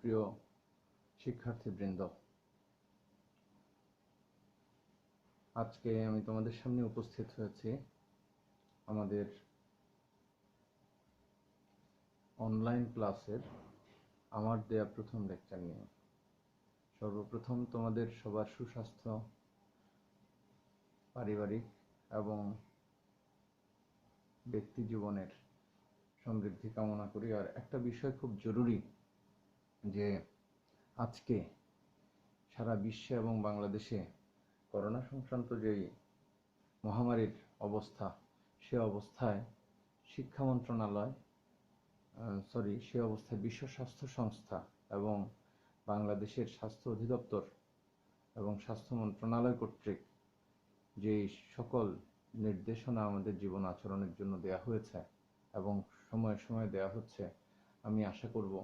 সুপ্রিয় শিক্ষার্থীবৃন্দ, আজকে আমি তোমাদের সামনে উপস্থিত হয়েছি আমাদের অনলাইন ক্লাসের আমার দেয়া প্রথম লেকচার নিয়ে। সর্বপ্রথম তোমাদের সবার সুস্বাস্থ্য, পারিবারিক এবং ব্যক্তি জীবনের সমৃদ্ধি কামনা করি। আর একটা বিষয় খুব জরুরি, যে আজকে সারা বিশ্বে এবং বাংলাদেশে করোনা সংক্রান্ত যেই মহামারীর অবস্থা, সে অবস্থায় শিক্ষা মন্ত্রণালয় সে অবস্থায় বিশ্ব স্বাস্থ্য সংস্থা এবং বাংলাদেশের স্বাস্থ্য অধিদপ্তর এবং স্বাস্থ্য মন্ত্রণালয় কর্তৃক যে সকল নির্দেশনা আমাদের জীবন আচরণের জন্য দেয়া হয়েছে এবং সময়ে সময়ে দেয়া হচ্ছে, আমি আশা করব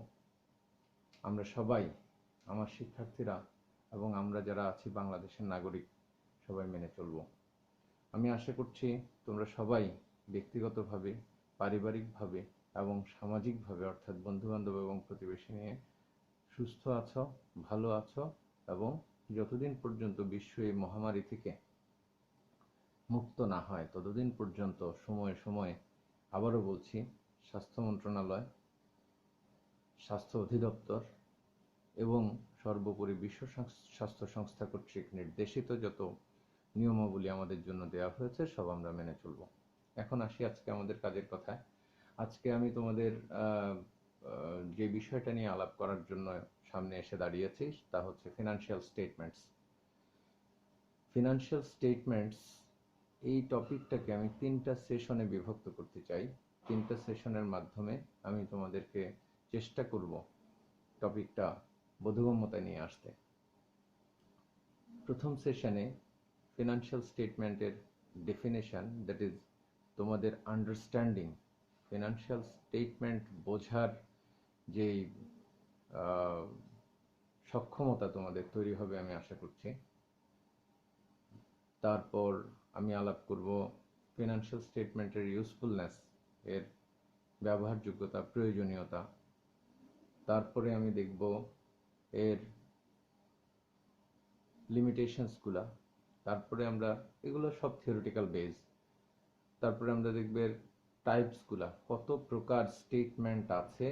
আমরা সবাই, আমার শিক্ষার্থীরা এবং আমরা যারা আছি বাংলাদেশের নাগরিক, সবাই মেনে চলব। আমি আশা করছি তোমরা সবাই ব্যক্তিগতভাবে, পারিবারিকভাবে এবং সামাজিকভাবে, অর্থাৎ বন্ধুবান্ধব এবং প্রতিবেশী নিয়ে সুস্থ আছো, ভালো আছো এবং যতদিন পর্যন্ত বিশ্ব এই মহামারী থেকে মুক্ত না হয় ততদিন পর্যন্ত সময়ে সময়ে, আবারও বলছি, স্বাস্থ্য মন্ত্রণালয়, স্বাস্থ্য অধিদপ্তর এবং সর্বোপরি বিশ্ব স্বাস্থ্য সংস্থা কর্তৃক নির্দেশিত যত নিয়মাবলী আমাদের জন্য দেওয়া হয়েছে সব আমরা মেনে চলব। এখন আসি আজকে আমাদের কাজের কথায়। আজকে আমি তোমাদের যে বিষয়টা নিয়ে আলাপ করার জন্য সামনে এসে দাঁড়িয়েছি তা হচ্ছে ফিনান্সিয়াল স্টেটমেন্টস। ফিনান্সিয়াল স্টেটমেন্টস এই টপিকটাকে আমি 3টা সেশনে বিভক্ত করতে চাই। 3টা সেশনের মাধ্যমে আমি তোমাদেরকে চেষ্টা করব টপিকটা বোধগম্যতা নিয়ে আসতে। প্রথম সেশনে ফিনান্সিয়াল স্টেটমেন্টের ডেফিনেশন, দ্যাট ইজ তোমাদের আন্ডারস্ট্যান্ডিং, ফিনান্সিয়াল স্টেটমেন্ট বোঝার যেই সক্ষমতা তোমাদের তৈরি হবে আমি আশা করছি। তারপর আমি আলাপ করব ফিনান্সিয়াল স্টেটমেন্টের ইউজফুলনেস, এর ব্যবহারযোগ্যতা, প্রয়োজনীয়তা। তারপরে আমি দেখব এর লিমিটেশনসগুলা। তারপরে আমরা, এগুলো সব থিওরিটিক্যাল বেস। তারপরে আমরা দেখব এর টাইপসগুলা, কত প্রকার স্টেটমেন্ট আছে,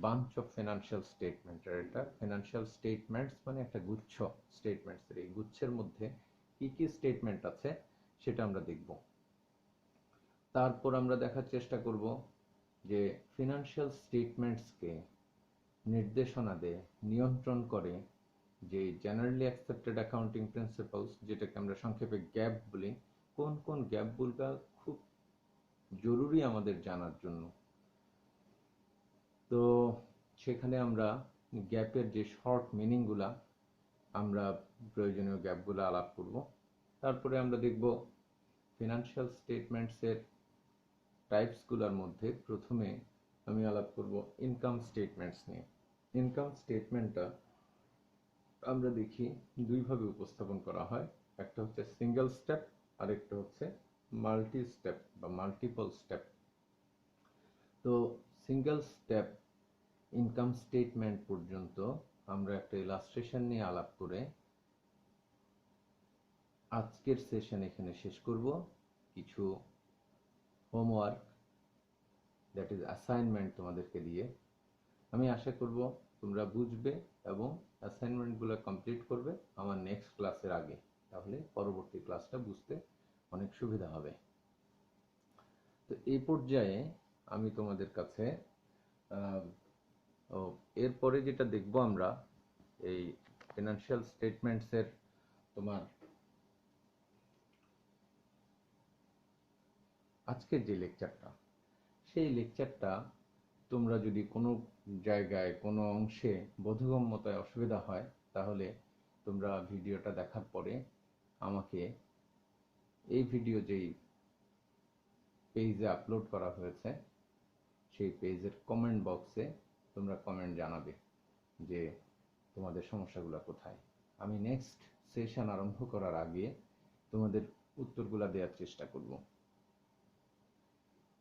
বাঞ্চ অফ ফিনান্সিয়াল স্টেটমেন্ট। আর এটা ফিনান্সিয়াল স্টেটমেন্টস মানে একটা গুচ্ছ স্টেটমেন্টস, এই গুচ্ছের মধ্যে কি কি স্টেটমেন্ট আছে সেটা আমরা দেখব। তারপর আমরা দেখার চেষ্টা করব যে ফিনান্সিয়াল স্টেটমেন্টসকে নির্দেশনা দেয়, নিয়ন্ত্রণ করে যে জেনারেলি অ্যাকসেপ্টেড অ্যাকাউন্টিং প্রিন্সিপালস, যেটাকে আমরা সংক্ষেপে গ্যাপ বলি, কোন কোন গ্যাপগুলো খুব জরুরি আমাদের জানার জন্য। তো সেখানে আমরা গ্যাপের যে শর্ট মিনিংগুলা, আমরা প্রয়োজনীয় গ্যাপগুলো আলাপ করব। তারপরে আমরা দেখব ফিনান্সিয়াল স্টেটমেন্টসের টাইপসগুলোর মধ্যে প্রথমে আমি আলাপ করব ইনকাম স্টেটমেন্টস নিয়ে। ইনকাম স্টেটমেন্টটা আমরা দেখি দুইভাবে উপস্থাপন করা হয়, একটা হচ্ছে সিঙ্গেল স্টেপ, আর একটা হচ্ছে মাল্টি স্টেপ বা মাল্টিপল স্টেপ। তো সিঙ্গেল স্টেপ ইনকাম স্টেটমেন্ট পর্যন্ত আমরা একটা ইলাস্ট্রেশন নিয়ে আলাপ করে আজকের সেশন এখানে শেষ করব। কিছু হোমওয়ার্ক, দ্যাট ইজ অ্যাসাইনমেন্ট তোমাদেরকে দিয়ে আমি আশা করব তোমরা বুঝবে এবং অ্যাসাইনমেন্টগুলো কমপ্লিট করবে আমার নেক্সট ক্লাসের আগে, তাহলে পরবর্তী ক্লাসটা বুঝতে অনেক সুবিধা হবে। তো এই পর্যায়ে আমি তোমাদের কাছে এরপরে যেটা দেখব আমরা এই ফিনান্সিয়াল স্টেটমেন্টসের তোমার আজকের যে লেকচারটা, সেই লেকচারটা তোমরা যদি কোনো জায়গায় কোনো অংশে বোধগম্যতায় অসুবিধা হয় তাহলে তোমরা ভিডিওটা দেখার পরে আমাকে এই ভিডিও যেই পেজে আপলোড করা হয়েছে সেই পেজের কমেন্ট বক্সে তোমরা কমেন্ট জানাবে যে তোমাদের সমস্যাগুলো কোথায়। আমি নেক্সট সেশন আরম্ভ করার আগে তোমাদের উত্তরগুলো দেওয়ার চেষ্টা করব।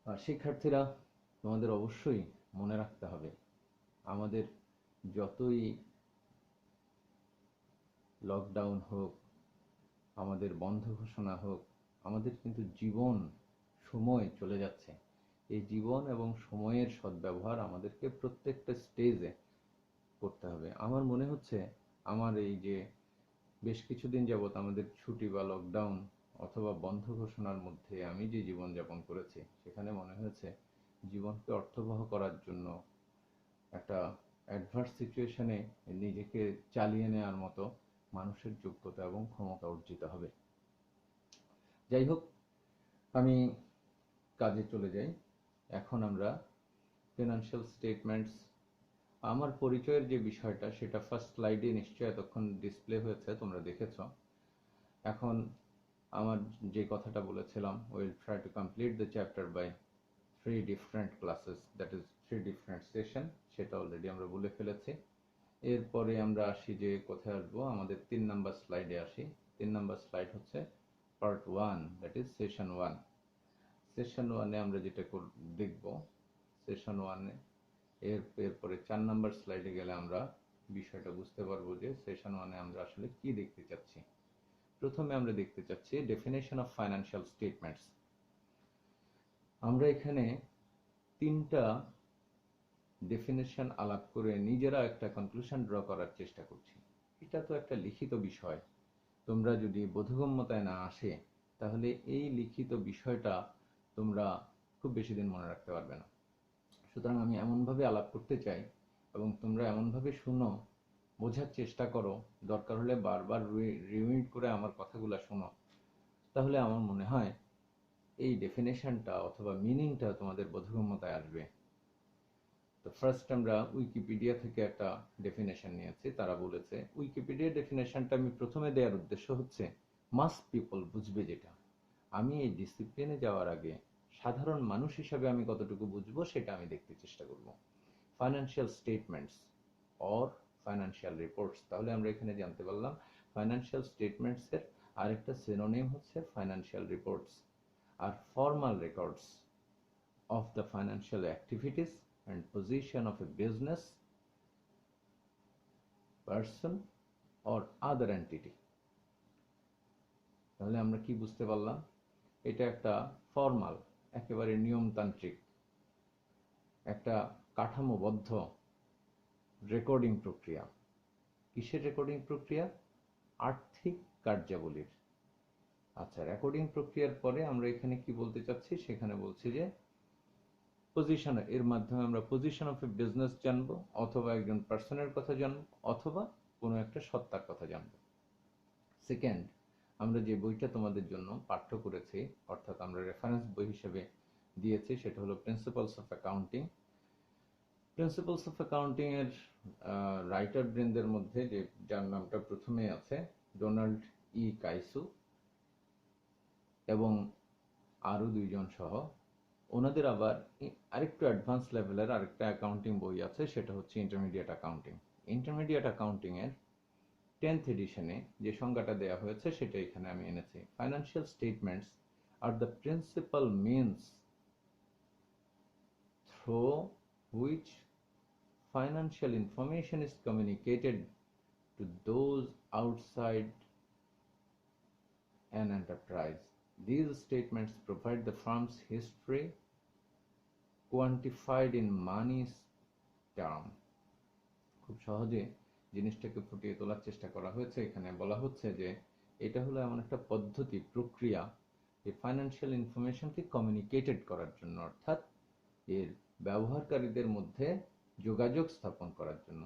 আর শিক্ষার্থীরা, তোমাদের অবশ্যই মনে রাখতে হবে আমাদের যতই লকডাউন হোক, আমাদের বন্ধ ঘোষণা হোক, আমাদের কিন্তু জীবন সময় চলে যাচ্ছে। এই জীবন এবং সময়ের সদ্ব্যবহার আমাদেরকে প্রত্যেকটা স্টেজে করতে হবে। আমার মনে হচ্ছে আমার এই যে বেশ কিছুদিন যাবৎ আমাদের ছুটি বা লকডাউন অথবা বন্ধ ঘোষণার মধ্যে আমি যে জীবনযাপন করেছি, সেখানে মনে হয়েছে জীবনকে অর্থবহ করার জন্য একটা অ্যাডভার্স সিচুয়েশনে নিজেকে চালিয়ে নেওয়ার মতো মানুষের যোগ্যতা এবং ক্ষমতা অর্জিত হবে। যাই হোক, আমি কাজে চলে যাই। এখন আমরা ফিনান্সিয়াল স্টেটমেন্টস, আমার পরিচয়ের যে বিষয়টা সেটা ফার্স্ট স্লাইডে নিশ্চয়ই এতক্ষণ ডিসপ্লে হয়েছে, তোমরা দেখেছ। এখন আমার যে কথাটা বলেছিলাম, will try to complete the chapter by 3 different classes, that is 3 different session, সেটা অলরেডি আমরা বলে ফেলেছি। এরপরে আমরা আসি যে কোথায় আসবো, আমাদের 3 নাম্বার স্লাইডে আসি। 3 নাম্বার স্লাইড হচ্ছে part 1, that is session 1। Session 1-এ আমরা যেটা দেখব, সেশন 1-এ এরপরে 4 নাম্বার স্লাইডে গেলে আমরা বিষয়টা বুঝতে পারবো যে সেশন 1-এ আমরা আসলে কি দেখতে চাচ্ছি। প্রথমে আমরা দেখতে চাচ্ছি ডেফিনেশন অফ ফাইন্যান্সিয়াল স্টেটমেন্টস। আমরা এখানে 3টা ডেফিনেশন আলাপ করে নিজেরা একটা কনক্লুশন ড্র করার চেষ্টা করছি। এটা তো একটা লিখিত বিষয়, তোমরা যদি বোধগম্যতায় না আসে তাহলে এই লিখিত বিষয়টা তোমরা খুব বেশি দিন মনে রাখতে পারবে না। সুতরাং আমি এমনভাবে আলাপ করতে চাই এবং তোমরা এমনভাবে শুনো, বোঝার চেষ্টা করো, দরকার হলে বারবার রিউইন্ড করে আমার কথাগুলো শোনো, তাহলে আমার মনে হয় এই ডেফিনেশনটা অথবা মিনিংটা তোমাদের বোধগম্যতায় আসবে। তো ফার্স্ট আমরা উইকিপিডিয়া থেকে একটা ডেফিনেশন নিয়েছি। তারা বলেছে, উইকিপিডিয়া ডেফিনেশনটা আমি প্রথমে দেওয়ার উদ্দেশ্য হচ্ছে মাস পিপল বুঝবে যেটা। আমি এই ডিসিপ্লিনে যাওয়ার আগে সাধারণ মানুষ হিসাবে আমি কতটুকু বুঝবো সেটা আমি দেখতে চেষ্টা করব। Financial statements or financial reports, তাহলে আমরা এখানে জানতে পারলাম ফাইন্যান্সিয়াল স্টেটমেন্টসের আরেকটা সিনোনিম হচ্ছে ফাইন্যান্সিয়াল রিপোর্টস। আর formal records of the financial activities and position of a business, person or other entity। তাহলে আমরা কি বুঝতে পারলাম, এটা একটা ফর্মাল, একেবারে নিয়মতান্ত্রিক, একটা কাঠামোবদ্ধ রেকর্ডিং প্রক্রিয়া। কিসের রেকর্ডিং প্রক্রিয়া? আর্থিক কার্যাবলীর। আচ্ছা, রেকর্ডিং প্রক্রিয়ার পরে আমরা এখানে কি বলতে চাচ্ছি, সেখানে বলছি যে পজিশন, এর মাধ্যমে আমরা পজিশন অফ এ বিজনেস জানবো, অথবা একজন পার্সনের কথা জানবো, অথবা কোনো একটা সত্তার কথা জানবো। সেকেন্ড, আমরা যে বইটা তোমাদের জন্য পাঠ্য করেছি, অর্থাৎ আমরা রেফারেন্স বই হিসেবে দিয়েছি, সেটা হলো principles of accounting. Principles of accounting এর রাইটার বৃন্দের মধ্যে যার নামটা প্রথমে আছে, ডোনাল্ড ই কাইসু, এবং আরো 2 জন সহ। ওনাদের আবার আরেকটু অ্যাডভান্স লেভেলের আরেকটা অ্যাকাউন্টিং বই আছে, সেটা হচ্ছে ইন্টারমিডিয়েট অ্যাকাউন্টিং। ইন্টারমিডিয়েট অ্যাকাউন্টিং এর 10th এডিশনে যে সংজ্ঞাটা দেওয়া হয়েছে সেটা এখানে আমি এনেছি। Financial statements are the principal means through which financial information is communicated to those outside an enterprise. These statements provide the firm's history quantified in money term। খুব সহজে জিনিসটাকে ফুটিয়ে তোলার চেষ্টা করা হয়েছে। এখানে বলা হচ্ছে যে এটা হলো এমন একটা পদ্ধতি, প্রক্রিয়া, এই ফাইন্যান্সিয়াল ইনফরমেশনকে কমিউনিকেটেড করার জন্য, অর্থাৎ এর ব্যবহারকারীদের মধ্যে যোগাযোগ স্থাপন করার জন্য।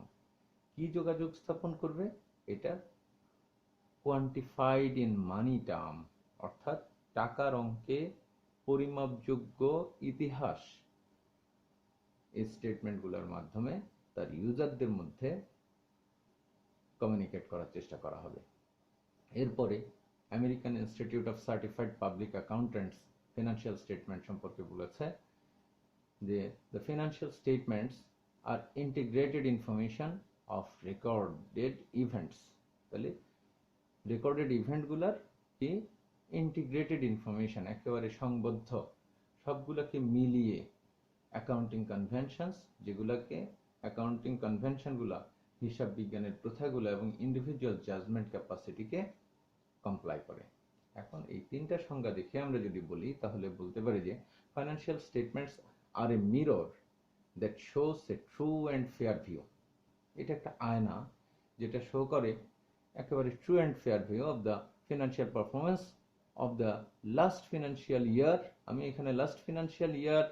কি যোগাযোগ স্থাপন করবে? এটা কোয়ান্টিফাইড ইন মানি টার্ম, অর্থাৎ টাকার অঙ্কে পরিমাপযোগ্য ইতিহাস এই স্টেটমেন্টগুলোর মাধ্যমে তার ইউজারদের মধ্যে কমিউনিকেট করার চেষ্টা করা হবে। এরপরে American institute of certified public accountants financial statement সম্পর্কে বলেছে যে the financial statements are integrated information of recorded events। তাহলে রেকর্ডেড ইভেন্টগুলোর কি ইন্টিগ্রেটেড ইনফরমেশন, একেবারে সংবদ্ধ, সবগুলোকে মিলিয়ে অ্যাকাউন্টিং কনভেনশনস, যেগুলোকে অ্যাকাউন্টিং কনভেনশনগুলা, হিসাব বিজ্ঞানের প্রথাগুলো এবং ইন্ডিভিজুয়াল জাজমেন্ট ক্যাপাসিটিকে কমপ্লাই করে। এখন এই তিনটা সংজ্ঞা দেখে আমরা যদি বলি তাহলে বলতে পারি যে financial statements are a mirror that shows a true and fair view. এটা একটা আয়না যেটা শো করে একেবারে true and fair view of the financial performance of the last financial year. আমি এখানে লাস্ট ফিনান্সিয়াল ইয়ার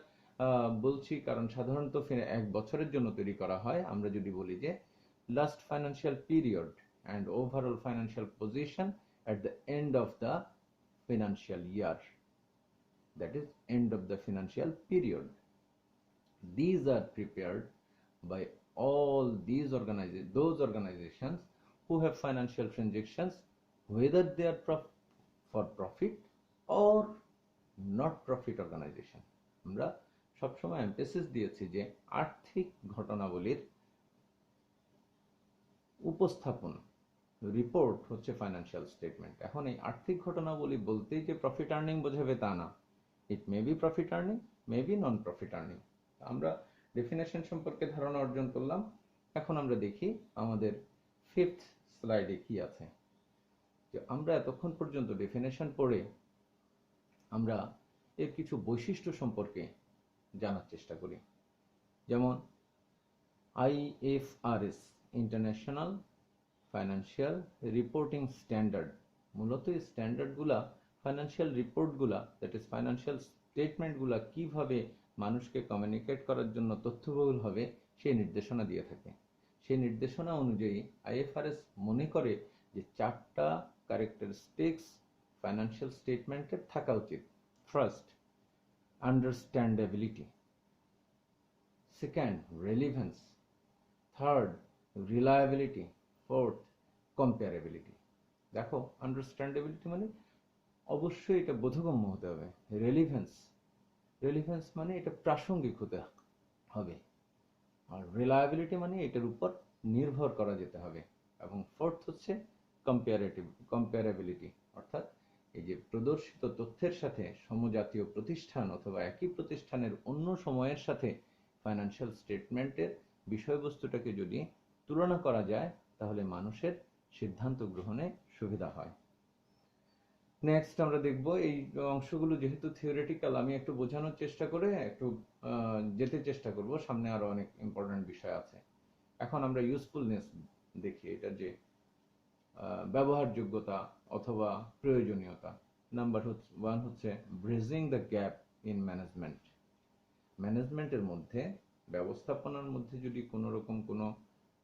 বলছি কারণ সাধারণত এক বছরের জন্য তৈরি করা হয়। আমরা যদি বলি যে last financial period and overall financial position at the end of the financial year, that is end of the financial period. These are prepared by all these those organizations who have financial transactions, whether they are for profit or not profit organization. আমরা সবসময় emphasis দিয়েছি যে আর্থিক ঘটনাবলীর উপস্থাপন report হচ্ছে financial statement. এখন এই আর্থিক ঘটনাবলী বলতেই যে প্রফিট আর্নিং বোঝাবে তা না। It may be profit earning, may be non profit earning. আমরা ডেফিনেশন সম্পর্কে ধারণা অর্জন করলাম। এখন আমরা দেখি আমাদের 5th স্লাইডে কি আছে। যে আমরা এতক্ষণ পর্যন্ত ডেফিনেশন পড়ে আমরা এর কিছু বৈশিষ্ট্য সম্পর্কে জানার চেষ্টা করি। যেমন IFRS, international financial reporting standard. মূলত এই স্ট্যান্ডার্ডগুলা ফাইন্যান্সিয়াল রিপোর্টগুলা, দ্যাট ইজ ফাইন্যান্সিয়াল স্টেটমেন্টগুলা কিভাবে মানুষকে কমিউনিকেট করার জন্য তথ্যবহুল হবে সেই নির্দেশনা দিয়ে থাকে। সেই নির্দেশনা অনুযায়ী IFRS মনে করে যে 4টা ক্যারেক্টারিস্টিক্স ফাইন্যান্সিয়াল স্টেটমেন্টের থাকা উচিত। First, understandability. Second, relevance. Third, reliability. Fourth, comparability. দেখো, আন্ডারস্ট্যান্ডেবিলিটি মানে অবশ্যই এটা বোধগম্য হতে হবে। রেলিভেন্স মানে এটা প্রাসঙ্গিক হতে হবে। আর রিলায়েবিলিটি মানে এটার উপর নির্ভর করা যেতে হবে। এবং ফোর্থ হচ্ছে কম্পারেবিলিটি, অর্থাৎ এই যে প্রদর্শিত তথ্যের সাথে সমজাতীয় প্রতিষ্ঠান অথবা একই প্রতিষ্ঠানের অন্য সময়ের সাথে ফাইন্যান্সিয়াল স্টেটমেন্টের বিষয়বস্তুটাকে যদি তুলনা করা যায় তাহলে মানুষের সিদ্ধান্ত গ্রহণে সুবিধা হয়। নেক্সট আমরা দেখব, এই অংশগুলো যেহেতু থিওরিটিক্যাল আমি একটু বোঝানোর চেষ্টা করে একটু যেতে চেষ্টা করব, সামনে আরো অনেক ইম্পর্টেন্ট বিষয় আছে। এখন আমরা ইউজফুলনেস দেখি, এটা যে ব্যবহারযোগ্যতা অথবা প্রয়োজনীয়তা। নাম্বার 1 হচ্ছে bridging the gap in management. ম্যানেজমেন্টের মধ্যে, ব্যবস্থাপনার মধ্যে যদি কোনো রকম কোনো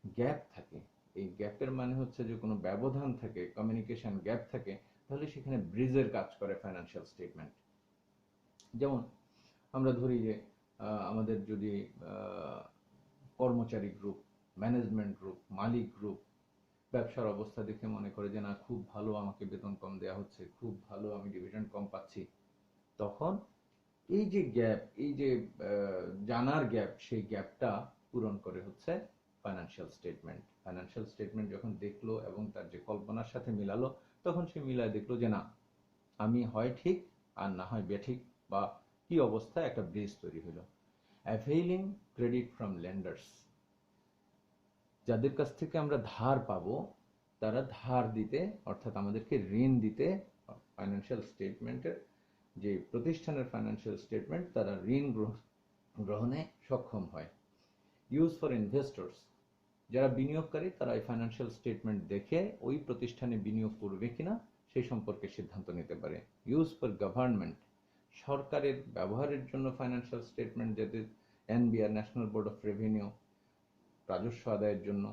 গ্যাপ থাকে, এই গ্যাপের মানে হচ্ছে যে কোনো ব্যবধান থাকে, কমিউনিকেশন গ্যাপ থাকে, তাহলে সেখানে ব্রিজের কাজ করে ফাইন্যান্সিয়াল স্টেটমেন্ট। যেমন আমরা ধরি যে আমাদের যদি কর্মচারী গ্রুপ, ম্যানেজমেন্ট গ্রুপ, মালিক গ্রুপ ব্যবসার অবস্থা দেখে মনে করে যে না, খুব ভালো, আমাকে বেতন কম দেওয়া হচ্ছে, খুব ভালো, আমি ডিভিডেন্ড কম পাচ্ছি, তখন এই যে গ্যাপ, এই যে জানার গ্যাপ, সেই গ্যাপটা পূরণ করে হচ্ছে ফাইন্যান্সিয়াল স্টেটমেন্ট। ফাইন্যান্সিয়াল স্টেটমেন্ট যখন দেখলো এবং তার যে কল্পনার সাথে মিলালো, তখন সে মিলায় দেখলো যে না, আমি হয় ঠিক আর না হয় বেঠিক, বা কি অবস্থায় একটা ব্রিজ তৈরি হলো। অ্যাভেইলিং ক্রেডিট ফ্রম লেন্ডার্স, যাদের কাছ থেকে আমরা ধার পাবো তারা ধার দিতে, অর্থাৎ আমাদেরকে ঋণ দিতে ফাইন্যান্সিয়াল স্টেটমেন্টের যে প্রতিষ্ঠানের ফাইন্যান্সিয়াল স্টেটমেন্ট, তারা ঋণ গ্রহণে সক্ষম হয়। ইউজ ফর ইনভেস্টর্স, যারা বিনিয়োগকারী তারা এই ফাইন্যান্সিয়াল স্টেটমেন্ট দেখে ওই প্রতিষ্ঠানে বিনিয়োগ করবে কিনা সেই সম্পর্কে সিদ্ধান্ত নিতে পারে। ইউজ ফর গভর্নমেন্ট, সরকারের ব্যবহারের জন্য ফাইন্যান্সিয়াল স্টেটমেন্ট, যাতে NBR, national board of revenue, রাজস্ব আদায়ের জন্য।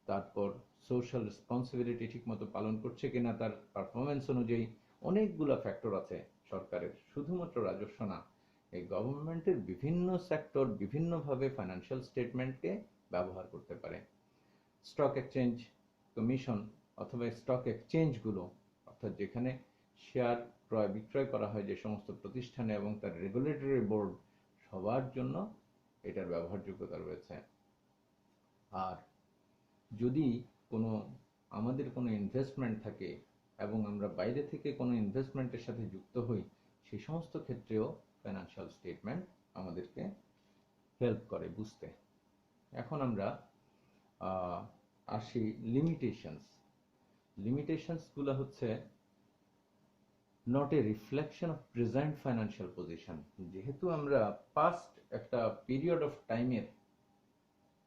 তারপর সোশ্যাল রেসপন্সিবিলিটি ঠিকমতো পালন করছে কিনা তার পারফরমেন্স অনুযায়ী। অনেকগুলো ফ্যাক্টর আছে সরকারের, শুধুমাত্র রাজস্ব না। এই গভর্নমেন্টের বিভিন্ন সেক্টর বিভিন্নভাবে ফাইন্যান্সিয়াল স্টেটমেন্টকে ব্যবহার করতে পারে। স্টক এক্সচেঞ্জ কমিশন অথবা স্টক এক্সচেঞ্জগুলো, অর্থাৎ যেখানে শেয়ার ক্রয় বিক্রয় করা হয় যে সমস্ত প্রতিষ্ঠানে, এবং তার রেগুলেটরি বোর্ড, সবার জন্য এটার ব্যবহারযোগ্যতা রয়েছে। আর যদি আমাদের কোনো ইনভেস্টমেন্ট থাকে এবং আমরা বাইরে থেকে কোনো ইনভেস্টমেন্টের সাথে যুক্ত হই, সেই সমস্ত ক্ষেত্রেও ফাইন্যান্সিয়াল স্টেটমেন্ট আমাদেরকে হেল্প করে বুঝতে। এখন আমরা আসি লিমিটেশনসগুলো হচ্ছে not a reflection of present financial position. যেহেতু আমরা পাস্ট একটা পিরিয়ড অফ টাইমের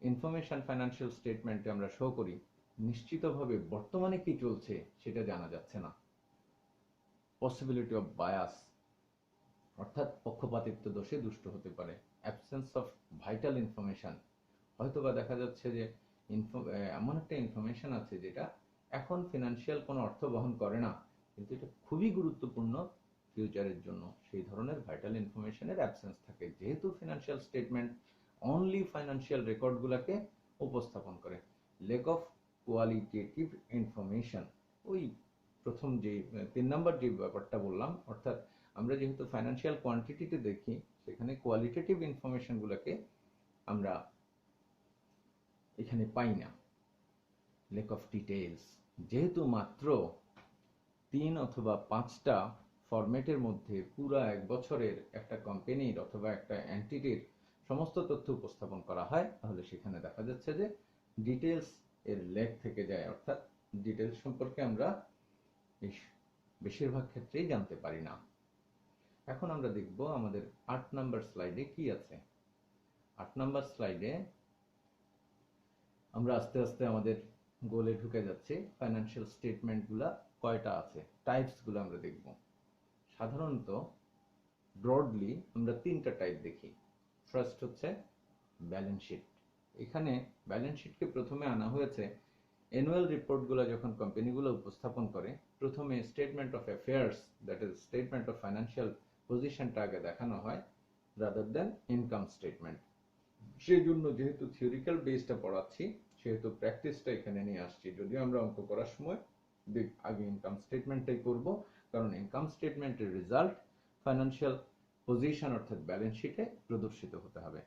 ইনফরমেশন ফাইন্যান্সিয়াল স্টেটমেন্টে আমরা শো করি, নিশ্চিতভাবে বর্তমানে কি চলছে সেটা জানা যাচ্ছে না। পসিবিলিটি অফ বায়াস, অর্থাৎ পক্ষপাতিত্ব দোষে দুষ্ট হতে পারে। অ্যাবসেন্স অফ ভাইটাল ইনফরমেশন, হয়তোবা দেখা যাচ্ছে যে এমন একটা ইনফরমেশন আছে যেটা এখন ফিনান্সিয়াল কোনো অর্থ বহন করে না, কিন্তু এটা খুবই গুরুত্বপূর্ণ ফিউচারের জন্য। সেই ধরনের ভাইটাল ইনফরমেশনের অ্যাবসেন্স থাকে, যেহেতু ফিনান্সিয়াল স্টেটমেন্ট অনলি ফাইন্যান্সিয়াল রেকর্ডগুলোকে উপস্থাপন করে। লেক অফ কোয়ালিটেটিভ ইনফরমেশন, ওই প্রথম যে 3 নম্বর যে ব্যাপারটা বললাম, অর্থাৎ আমরা যেহেতু ফাইন্যান্সিয়াল কোয়ান্টিটিতে দেখি, সেখানে কোয়ালিটেটিভ ইনফরমেশনগুলোকে আমরা এখানে পাই না। লেক অফ ডিটেইলস, যেহেতু মাত্র 3 অথবা 5টা ফরম্যাটের মধ্যে পুরা 1 বছরের একটা কোম্পানির অথবা একটা এন্টিটির সমস্ত তথ্য উপস্থাপন করা হয়, তাহলে সেখানে দেখা যাচ্ছে যে ডিটেইলস এর লেক থেকে যায়, অর্থাৎ ডিটেইলস সম্পর্কে আমরা বেশিরভাগ ক্ষেত্রেই জানতে পারি না। এখন আমরা দেখব আমাদের 8 নাম্বার স্লাইডে কি আছে। 8 নাম্বার স্লাইডে আমরা আস্তে আস্তে আমাদের গোলে ঢুকে যাচ্ছি। ফাইন্যান্সিয়াল স্টেটমেন্টগুলা কয়টা আছে, টাইপসগুলো আমরা দেখব। সাধারণত ব্রডলি আমরা 3টা টাইপ দেখি। ফার্স্ট হচ্ছে ব্যালেন্স শিট। এখানে ব্যালেন্স শিটকে প্রথমে আনা হয়েছে অ্যানুয়াল রিপোর্টগুলো যখন কোম্পানিগুলো উপস্থাপন করে, প্রথমে statement of affairs, that is statement of financial পজিশনটা আগে দেখানো হয় রাদার দেন ইনকাম স্টেটমেন্ট। সেই জন্য যেহেতু থিওরিক্যাল বেসটা পড়াচ্ছি, সেহেতু প্র্যাকটিসটা এখানে নিয়ে আসছি। যদিও আমরা অঙ্ক করার সময় আগে ইনকাম স্টেটমেন্টটাই করব, কারণ ইনকাম স্টেটমেন্টের রেজাল্ট ফাইন্যান্সিয়াল পজিশন অর্থাৎ ব্যালেন্স শিটে প্রদর্শিত হতে হবে।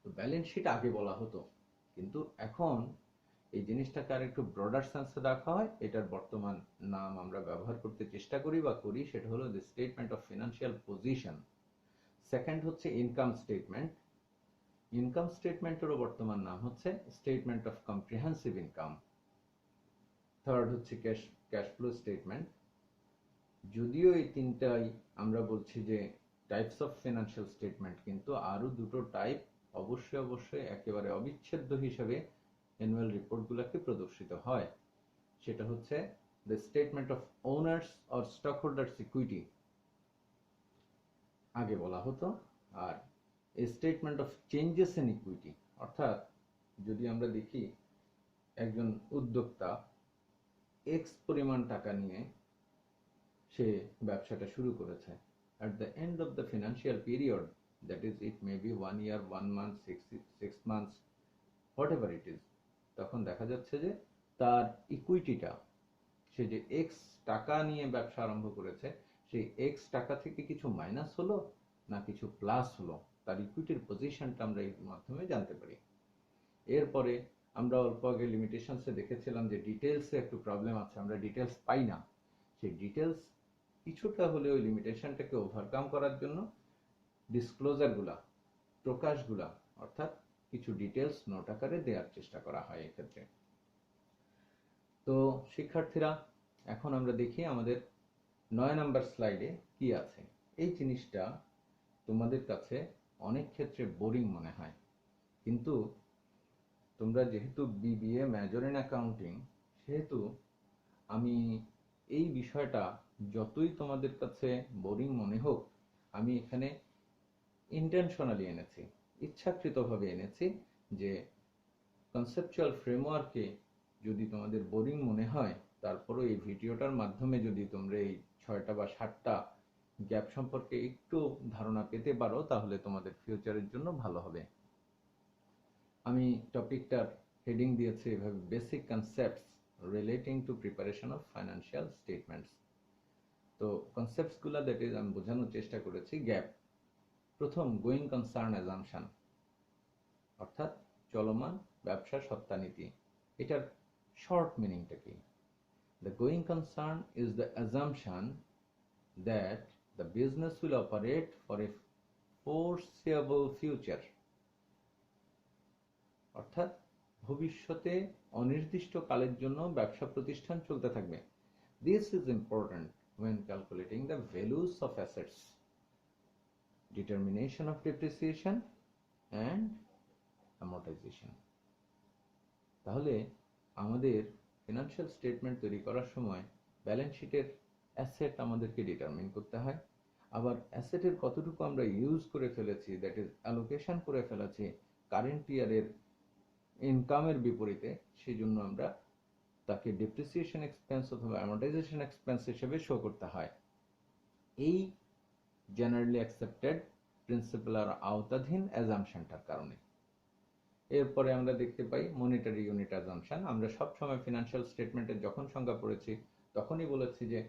তো ব্যালেন্স শিট আগে বলা হতো, কিন্তু এখন এই জিনিসটাকে আর একটু ব্রডার সেন্সে দেখা হয়। এটার বর্তমান নাম আমরা ব্যবহার করতে চেষ্টা করি বা করি, সেটা হলো the statement of financial position. Second হচ্ছে ইনকাম স্টেটমেন্ট। ইনকাম স্টেটমেন্টেরও বর্তমান নাম হচ্ছে statement of comprehensive income. Third হচ্ছে ক্যাশ ফ্লো স্টেটমেন্ট। যদিও এই 3টাই আমরা বলছি যে টাইপস অফ ফিনান্সিয়াল স্টেটমেন্ট, কিন্তু আরো 2টো টাইপ অবশ্যই একেবারে অবিচ্ছেদ্য হিসেবে অ্যানুয়াল রিপোর্টগুলোকে প্রদর্শিত হয়। সেটা হচ্ছে the statement of owners or stock holders equity আগে বলা হতো, আর statement of changes in equity, অর্থাৎ যদি আমরা দেখি একজন উদ্যোক্তা এক্স পরিমাণ টাকা নিয়ে সে ব্যবসাটা শুরু করেছে, at the end of the financial period, that is it may be 1 year, 1 month, 6 months, whatever it is, তখন দেখা যাচ্ছে যে তার ইকুইটিটা, সে যে এক্স টাকা নিয়ে ব্যবসা আরম্ভ করেছে, সেই এক্স টাকা থেকে কিছু মাইনাস হলো না কিছু প্লাস হলো, তার ইকুইটির পজিশনটা আমরা এর মাধ্যমে জানতে পারি। এরপরে আমরা অল্প আগে লিমিটেশনসে দেখেছিলাম যে ডিটেলসে একটু প্রবলেম আছে, আমরা ডিটেলস পাই না। সেই ডিটেলস কিছুটা হলেও লিমিটেশনটাকে ওভারকাম করার জন্য ডিসক্লোজারগুলা, প্রকাশগুলা, অর্থাৎ কিছু ডিটেলস নোট আকারে দেওয়ার চেষ্টা করা হয় এক্ষেত্রে। তো শিক্ষার্থীরা, এখন আমরা দেখি আমাদের 9 নাম্বার স্লাইডে কি আছে। এই জিনিসটা তোমাদের কাছে অনেক ক্ষেত্রে বোরিং মনে হয়, কিন্তু তোমরা যেহেতু বিবিএ মেজর ইন অ্যাকাউন্টিং, সেহেতু আমি এই বিষয়টা যতই তোমাদের কাছে বোরিং মনে হোক, আমি এখানে ইন্টেনশনালি এনেছি, ইচ্ছাকৃতভাবে এনেছি, যে কনসেপচুয়াল ফ্রেমওয়ার্কে যদি তোমাদের বোরিং মনে হয়, তারপরও এই ভিডিওটার মাধ্যমে যদি তোমরা এই 6টা বা 7টা গ্যাপ সম্পর্কে একটু ধারণা পেতে পারো, তাহলে তোমাদের ফিউচারের জন্য ভালো হবে। আমি টপিকটার হেডিং দিয়েছি এভাবে, basic concepts relating to preparation of financial statements. তো কনসেপ্টসগুলো দ্যাট ইজ আমি বোঝানোর চেষ্টা করেছি। গ্যাপ, প্রথম গোয়িং কনসার্ন অ্যাজাম্পশন, অর্থাৎ চলমান ব্যবসা সত্তানীতি। এটার শর্ট মিনিংটা কি? The going concern is the assumption that the business will operate for a foreseeable future অর্থাৎ ভবিষ্যতে অনির্দিষ্ট কালের জন্য ব্যবসা প্রতিষ্ঠান চলতে থাকবে। This is important when calculating the values of assets, determination of depreciation and amortization. তাহলে আমাদের ফিনান্সিয়াল স্টেটমেন্ট তৈরি করার সময় ব্যালেন্স শিটের অ্যাসেট আমাদেরকে ডিটারমিন করতে হয়, আবার অ্যাসেটের কতটুকু আমরা ইউজ করে ফেলেছি, দ্যাট ইজ অ্যালোকেশন করে ফেলেছি কারেন্ট ইয়ারের ইনকামের বিপরীতে, সেই জন্য আমরা তাকে ডেপ্রিসিয়েশন এক্সপেন্স অথবা অ্যামর্টাইজেশন এক্সপেন্স হিসেবে শো করতে হয়। এই জেনারেলি অ্যাকসেপ্টেড প্রিন্সিপাল আর আওতাধীন অ্যাজাম্পশনটার কারণে। এরপরে আমরা দেখতে পাই মনিটারি ইউনিট অ্যাজাম্পশন। আমরা সবসময় ফিনান্সিয়াল স্টেটমেন্টের যখন সংজ্ঞা পড়েছি তখনই বলেছি যে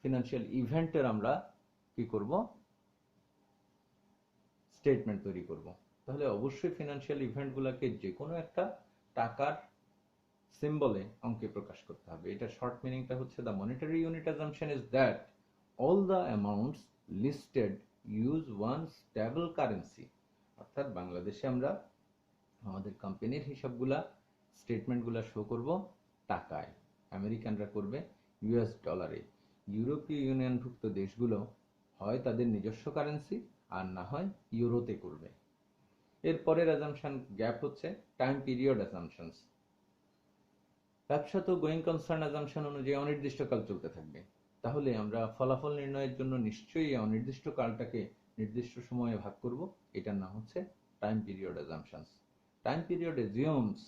ফিনান্সিয়াল ইভেন্টের আমরা কি করব, স্টেটমেন্ট তৈরি করব। তাহলে অবশ্যই ফিনান্সিয়াল ইভেন্টগুলোকে যে কোনো একটা টাকার সিম্বলে অঙ্কে প্রকাশ করতে হবে। এটা শর্ট মিনিংটা হচ্ছে the monetary unit assumption is that all the amounts listed use one stable currency. অর্থাৎ বাংলাদেশে আমরা আমাদের কোম্পানির হিসাবগুলা স্টেটমেন্টগুলা শো করব টাকায়, আমেরিকানরা করবে ইউএস ডলারে, ইউরোপীয় ইউনিয়নভুক্ত দেশগুলো হয় তাদের নিজস্ব কারেন্সি আর না হয় ইউরোতে করবে। এরপরের অ্যাজাম্পশন গ্যাপ হচ্ছে টাইম পিরিয়ড অ্যাজাম্পশনস। ব্যবসা তো গোয়িং কনসার্ন অ্যাজাম্পশন অনুযায়ী অনির্দিষ্টকাল চলতে থাকবে, তাহলে আমরা ফলাফল নির্ণয়ের জন্য নিশ্চয়ই অনির্দিষ্ট কালটাকে নির্দিষ্ট সময়ে ভাগ করব, এটার নাম হচ্ছে time period assumptions. Time period assumes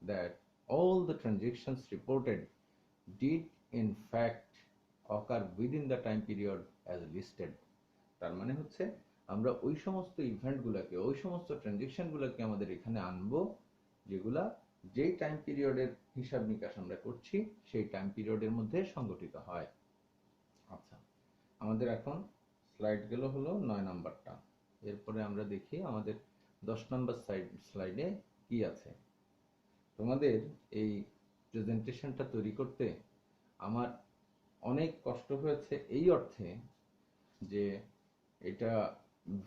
that all the transactions reported did in fact occur within the time period as listed. তার মানে হচ্ছে আমরা ওই সমস্ত ইভেন্টগুলোকে, ওই সমস্ত ট্রানজেকশনগুলোকে আমাদের এখানে আনবো যেগুলা যেই টাইম পিরিয়ডের হিসাব নিকাশ আমরা করছি সেই টাইম পিরিয়ডের মধ্যে সংগঠিত হয়। আচ্ছা, আমাদের এখন স্লাইড গেল হলো 9 নাম্বারটা। এরপরে আমরা দেখি আমাদের 10 নম্বর স্লাইডে কি আছে। তোমাদের এই প্রেজেন্টেশনটা তৈরি করতে আমার অনেক কষ্ট হয়েছে এই অর্থে যে এটা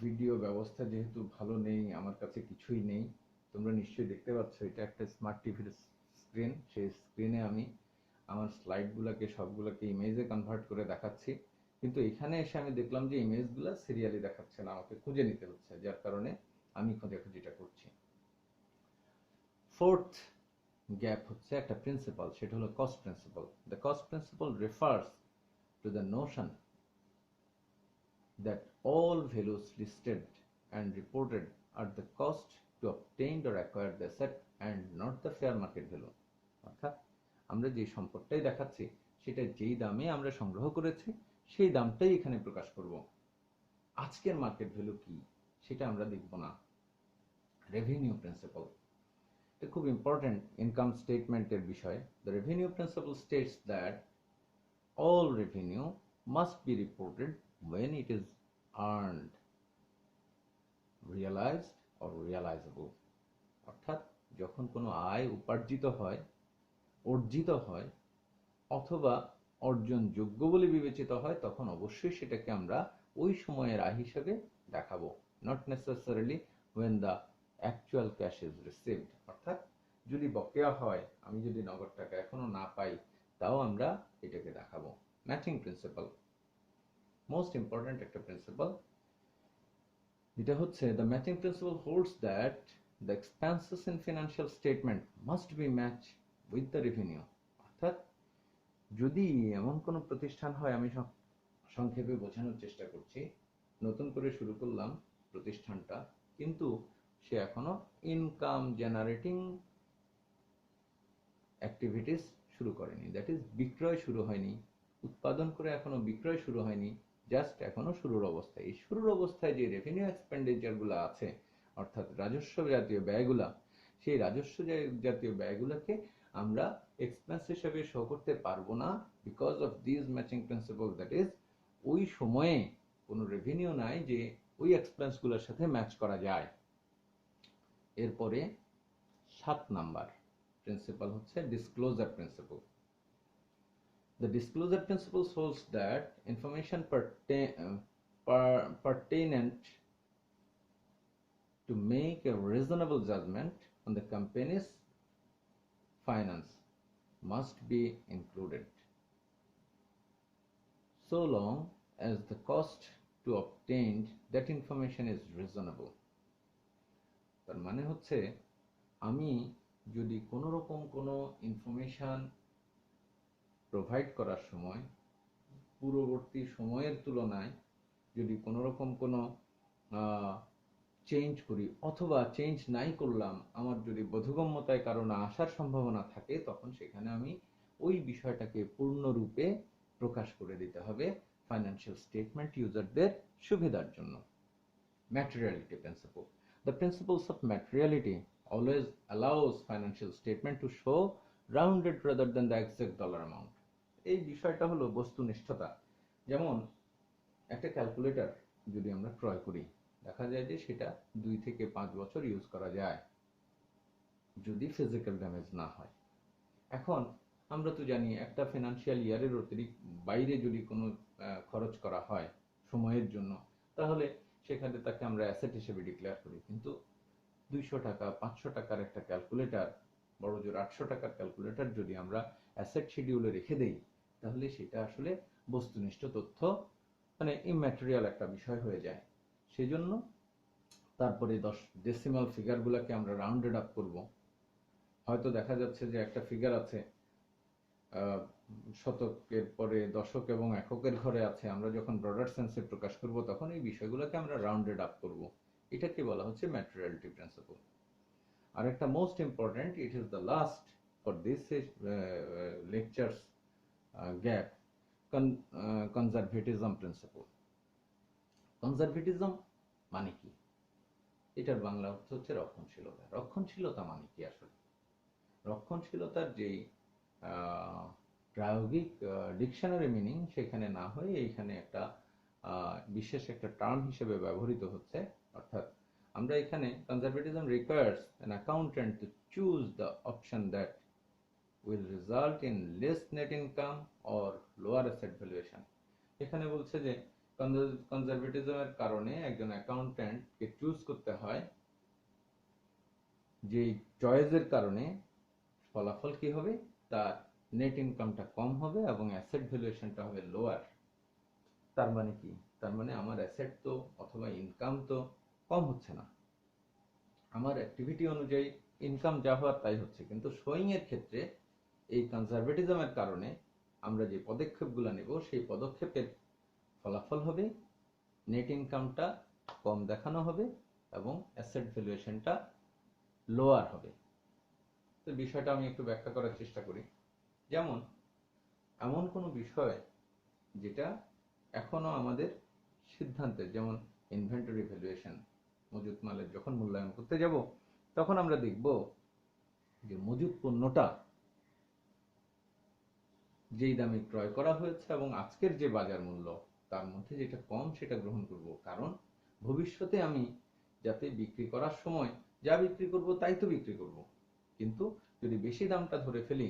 ভিডিও ব্যবস্থা যেহেতু ভালো নেই, আমার কাছে কিছুই নেই। তোমরা নিশ্চয়ই দেখতে পাচ্ছ এটা একটা স্মার্ট টিভির স্ক্রিন, সেই স্ক্রিনে আমি আমার স্লাইডগুলোকে সবগুলোকে ইমেজে কনভার্ট করে দেখাচ্ছি, কিন্তু এখানে এসে আমি দেখলাম যে ইমেজগুলো সিরিয়ালি দেখাচ্ছে না, আমাকে খুঁজে নিতে হচ্ছে, যার কারণে আমি খোঁজাখুঁজিটা করছি। ফোর্থ গ্যাপ হচ্ছে একটা প্রিন্সিপাল, সেটা হলো cost principal. The cost principal refers to the Notion that all values listed and reported are the cost to obtain or acquire the asset and not the fair market value. অর্থাৎ আমরা যে সম্পদটাই দেখাচ্ছি সেটা যেই দামে আমরা সংগ্রহ করেছি সেই দামটাই এখানে প্রকাশ করব, আজকের মার্কেট ভ্যালু কি সেটা আমরা দেখব না। রেভিনিউ প্রিন্সিপাল, এটা খুব ইম্পর্টেন্ট ইনকাম স্টেটমেন্টের বিষয়। The revenue principal states that all revenue must be reported when it is earned, realized or realizable. অর্থাৎ যখন কোনো আয় উপার্জিত হয়, অর্জিত হয় অথবা অর্জনযোগ্য বলে বিবেচিত হয়, তখন অবশ্যই সেটাকে আমরা ওই সময়ের আয় হিসেবে দেখাবো, not necessarily when the actual cash is received. অর্থাৎ যদি বকেয়া হয়, আমি যদি নগদ টাকা এখনো না পাই, তাও আমরা এটাকে দেখাবো। ম্যাচিং প্রিন্সিপাল, মোস্ট ইম্পর্টেন্ট একটা প্রিন্সিপাল। এটা হচ্ছে the matching principal holds that the expenses in financial statement must be match with the revenue. অর্থাৎ যদি এমন কোনো প্রতিষ্ঠান হয়, আমি সংক্ষেপে বোঝানোর চেষ্টা করছি, নতুন করে শুরু করলাম প্রতিষ্ঠানটা, কিন্তু সে এখনো ইনকাম জেনারেটিং অ্যাক্টিভিটিস শুরু করেনি, দ্যাট ইজ বিক্রয় শুরু হয়নি, উৎপাদন করে এখনো বিক্রয় শুরু হয়নি, জাস্ট এখনো শুরুর অবস্থায়। এই শুরুর অবস্থায় যে রেভিনিউ এক্সপেন্ডিচারগুলো আছে, অর্থাৎ রাজস্ব জাতীয় ব্যয়গুলা, সেই রাজস্ব জাতীয় ব্যয়গুলোকে আমরা এক্সপেন্স হিসেবে শো করতে পারবো না, because of this matching principal. That is ওই সময়ে কোনো রেভিনিউ নাই যে ওই এক্সপেন্সগুলোর সাথে ম্যাচ করা যায়। এরপরে 7 নাম্বার প্রিন্সিপাল হচ্ছে disclosure principal. The disclosure principle holds that information pertinent to make a reasonable judgment on the company's finance must be included, so long as the cost to obtain that information is reasonable. তার মানে হচ্ছে আমি যদি কোনো রকম কোনো information provide করার সময় পূর্ববর্তী সময়ের তুলনায় যদি কোনো রকম কোনো চেঞ্জ করি অথবা চেঞ্জ নাই করলাম, আমার যদি বোধগম্যতায় কারণে আসার সম্ভাবনা থাকে, তখন সেখানে আমি ওই বিষয়টাকে পূর্ণরূপে প্রকাশ করে দিতে হবে ফাইন্যান্সিয়াল স্টেটমেন্ট ইউজারদের সুবিধার জন্য। ম্যাটেরিয়ালিটি principle. The principles of materiality always allows financial statement to show rounded rather than the exact dollar amount. এই বিষয়টা হলো বস্তুনিষ্ঠতা। যেমন একটা ক্যালকুলেটর যদি আমরা ক্রয় করি, দেখা যায় যে সেটা 2 থেকে 5 বছর ইউজ করা যায় যদি ফিজিক্যাল ড্যামেজ না হয়। এখন আমরা তো জানি একটা ফিনান্সিয়াল ইয়ারের অতিরিক্ত বাইরে যদি কোনো খরচ করা হয় সময়ের জন্য, তাহলে সেখানে তাকে আমরা অ্যাসেট হিসেবে ডিক্লেয়ার করি। কিন্তু 200 টাকা 500 টাকার একটা ক্যালকুলেটর, বড় জোর 800 টাকার ক্যালকুলেটর যদি আমরা অ্যাসেট শিডিউলে রেখে দেই, তাহলে সেটা আসলে বস্তুনিষ্ঠ তথ্য মানে ইম্যাটেরিয়াল একটা বিষয় হয়ে যায়। সেজন্য তারপরে 10 ডেসিমাল ফিগারগুলোকে আমরা রাউন্ডেড আপ করব। হয়তো দেখা যাচ্ছে যে একটা ফিগার আছে শতকের পরে দশক এবং এককের ঘরে আছে, আমরা যখন ব্রডার সেন্সে প্রকাশ করব তখন এই বিষয়গুলোকে আমরা রাউন্ডেড আপ করব। এটাকে বলা হচ্ছে ম্যাটেরিয়ালিটি প্রিন্সিপল। আর একটা most important, it is the last for this lectures gap, conservatism principle. Conservatism মানে কি? এটার বাংলা অর্থ হচ্ছে রক্ষণশীলতা। রক্ষণশীলতা মানে কি আসলে? রক্ষণশীলতার যেই প্রায়োগিক ডিকশনারি মিনিং সেখানে না হয়ে এইখানে একটা বিশেষ একটা টার্ম হিসেবে ব্যবহৃত হচ্ছে। অর্থাৎ আমরা এখানে conservatism requires an accountant to choose the option that will result in less net income or lower asset valuation. এখানে বলছে যে কনজারভেটিজমের কারণে একজন অ্যাকাউন্টেন্টকে চুজ করতে হয় যে চয়েসের কারণে ফলাফল কি হবে, তার নেট ইনকামটা কম হবে এবং অ্যাসেট ভ্যালুয়েশনটা হবে লোয়ার। তার মানে কি? তার মানে আমার অ্যাসেট তো অথবা ইনকাম তো কম হচ্ছে না, আমার অ্যাক্টিভিটি অনুযায়ী ইনকাম যা হওয়ার তাই হচ্ছে। কিন্তু শোয়িং এর ক্ষেত্রে এই কনজারভেটিজমের কারণে আমরা যে পদক্ষেপগুলো নেব সেই পদক্ষেপের ফলাফল হবে নেট ইনকামটা কম দেখানো হবে এবং অ্যাসেট ভ্যালুয়েশনটা লোয়ার হবে। তো বিষয়টা আমি একটু ব্যাখ্যা করার চেষ্টা করি। যেমন এমন কোনো বিষয় যেটা এখনো আমাদের সিদ্ধান্তের, যেমন ইনভেন্টরি ভ্যালুয়েশন, মজুত মালের যখন মূল্যায়ন করতে যাব তখন আমরা দেখব যে মজুত পণ্যটা যেই দামে ক্রয় করা হয়েছে এবং আজকের যে বাজার মূল্য তার মধ্যে যেটা কম সেটা গ্রহণ করব। কারণ ভবিষ্যতে আমি যাতে বিক্রি করার সময় যা বিক্রি করব তাই তো বিক্রি করব, কিন্তু যদি বেশি দামটা ধরে ফেলি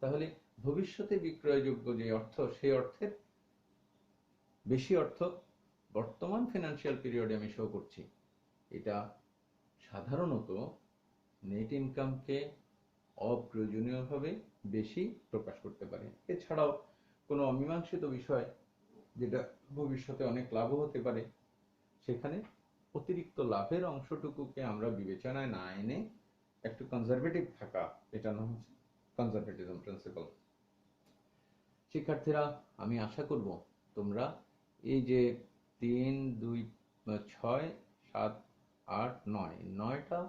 তাহলে ভবিষ্যতে বিক্রয়যোগ্য যে অর্থ সেই অর্থের বেশি অর্থ বর্তমান ফিনান্সিয়াল পিরিয়ডে আমি শো করছি। এটা সাধারণত নেট ইনকামকে অপ্রয়োজনীয়ভাবে বেশি প্রকাশ করতে পারে। এছাড়াও কোনো অমীমাংসিত বিষয় যেটা ভবিষ্যতে অনেক লাভও হতে পারে, সেখানে অতিরিক্ত লাভের অংশটুকুকে আমরা বিবেচনায় না এনে একটু কনজারভেটিভ থাকা, এটা নাম হচ্ছে কনজারভেটিজম প্রিন্সিপাল। শিক্ষার্থীরা, আমি আশা করব তোমরা এই যে 3, 2, 6, 7, 8, 9টা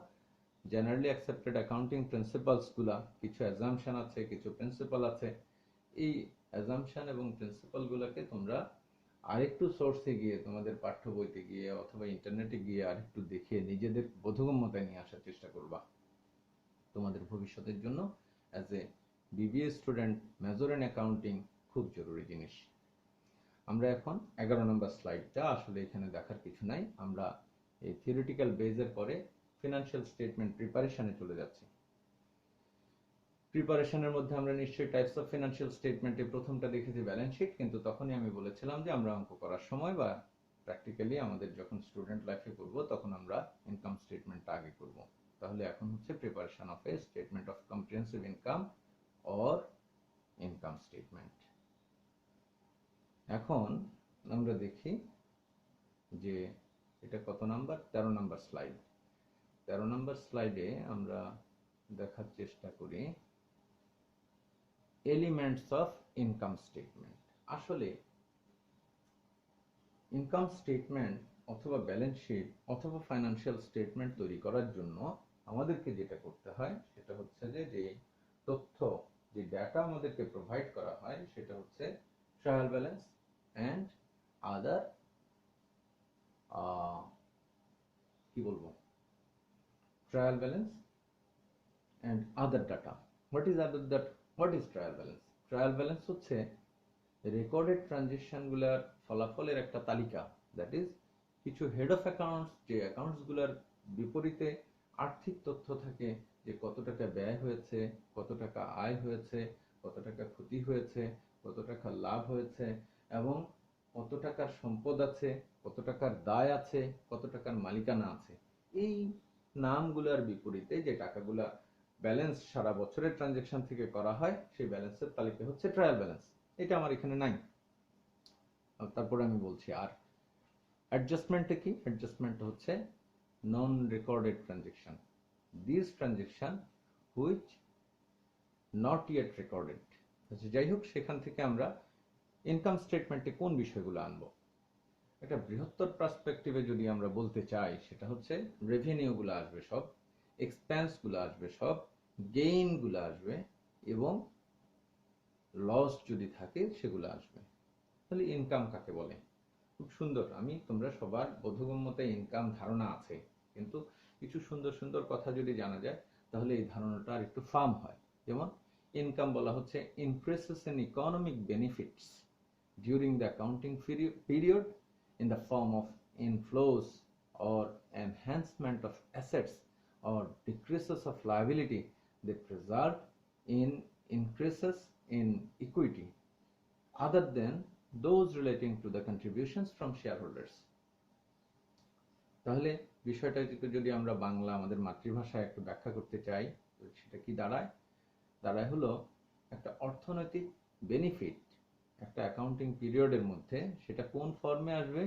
জেনারেলি অ্যাকসেপ্টেড অ্যাকাউন্টিং প্রিন্সিপালস গুলা, কিছু অ্যাজাম্পশন আছে, কিছু প্রিন্সিপাল আছে। এই অ্যাজাম্পশন এবং প্রিন্সিপাল গুলাকে তোমরা আরেকটু সোর্সে গিয়ে, তোমাদের পাঠ্য বইতে গিয়ে অথবা ইন্টারনেটে গিয়ে আরেকটু দেখে নিজেদের বোধগম্যতায় নিয়ে আসার চেষ্টা করবা। তোমাদের ভবিষ্যতের জন্য as a BBA student major in accounting খুব জরুরি জিনিস। আমরা এখন 11 নম্বর স্লাইডটা, আসলে এখানে দেখার কিছু নাই, আমরা এই থিওরিটিক্যাল বেজের পরে ফিনান্সিয়াল স্টেটমেন্ট প্রিপারেশনে চলে যাচ্ছি। প্রিপারেশনের মধ্যে আমরা নিশ্চয়ই টাইপস অফ ফিনান্সিয়াল স্টেটমেন্টে প্রথমটা দেখেছি ব্যালেন্স শিট, কিন্তু তখনই আমি বলেছিলাম যে আমরা অঙ্ক করার সময় বা প্র্যাকটিক্যালি আমাদের যখন স্টুডেন্ট লাইফে করব তখন আমরা ইনকাম স্টেটমেন্টটা আগে করব। তাহলে এখন হচ্ছে preparation of A statement of comprehensive income or income statement. এখন আমরা দেখি যে এটা কত নাম্বার, 13 নাম্বার স্লাইড। 13 নাম্বার স্লাইডে আমরা দেখার চেষ্টা করি এলিমেন্টস অফ ইনকাম স্টেটমেন্ট। আসলে ইনকাম স্টেটমেন্ট অথবা ব্যালেন্স শিট অথবা ফাইন্যান্সিয়াল স্টেটমেন্ট তৈরি করার জন্য আমাদেরকে যেটা করতে হয় সেটা হচ্ছে যে তথ্য, যে ডাটা আমাদেরকে প্রোভাইড করা হয় সেটা হচ্ছে ট্রায়াল ব্যালেন্স অ্যান্ড আদার কি বলবো, trial balance and other data. What is trial balance? Trial balance হচ্ছে রেকর্ডেড ট্রানজেকশনগুলোর ফলাফলের একটা তালিকা, দ্যাট ইজ কিছু হেড অফ অ্যাকাউন্টস, যে অ্যাকাউন্টসগুলোর বিপরীতে আর্থিক তথ্য থাকে, যে কত টাকা ব্যয় হয়েছে, কত টাকা আয় হয়েছে, কত টাকা ক্ষতি হয়েছে, কত টাকা লাভ হয়েছে, এবং কত টাকার সম্পদ আছে, কত টাকার দায় আছে, কত টাকার মালিকানা আছে। এই নামগুলোর বিপরীতে যে টাকাগুলা ব্যালেন্স সারা বছরের ট্রানজেকশন থেকে করা হয় সেই ব্যালেন্সের তালিকা হচ্ছে ট্রায়াল ব্যালেন্স। এটা আমার এখানে নাই, তারপরে আমি বলছি। আর অ্যাডজাস্টমেন্টটা কি? অ্যাডজাস্টমেন্ট হচ্ছে non recorded transaction, this transaction which not yet recorded. যাই হোক, সেখান থেকে আমরা ইনকাম স্টেটমেন্টে কোন বিষয়গুলো আনবো, একটা বৃহত্তর পার্সপেক্টিভে যদি আমরা বলতে চাই সেটা হচ্ছে রেভিনিউগুলো আসবে সব, এক্সপেন্সগুলো আসবে সব, গেইনগুলো আসবে, এবং লস যদি থাকে সেগুলো আসবে। তাহলে ইনকাম কাকে বলে? খুব সুন্দর, তোমরা সবার বোধগম্যতায় ইনকাম ধারণা আছে, কিন্তু কিছু সুন্দর সুন্দর কথা যদি জানা যায় তাহলে এই ধারণাটা আর একটু ফার্ম হয়। যেমন ইনকাম বলা হচ্ছে ইনক্রিসেস in economic benefits during the accounting period in the form of inflows or enhancement of assets or decreases of liability that result in increases in equity other than those relating to the contributions from shareholders. তাহলে বিষয়টাকে যদি আমরা বাংলা আমাদের মাতৃভাষায় একটু ব্যাখ্যা করতে চাই, সেটা কি দাঁড়ায়? দাঁড়ায় হলো একটা অর্থনৈতিক বেনিফিট একটা অ্যাকাউন্টিং পিরিয়ডের মধ্যে, সেটা কোন ফর্মে আসবে?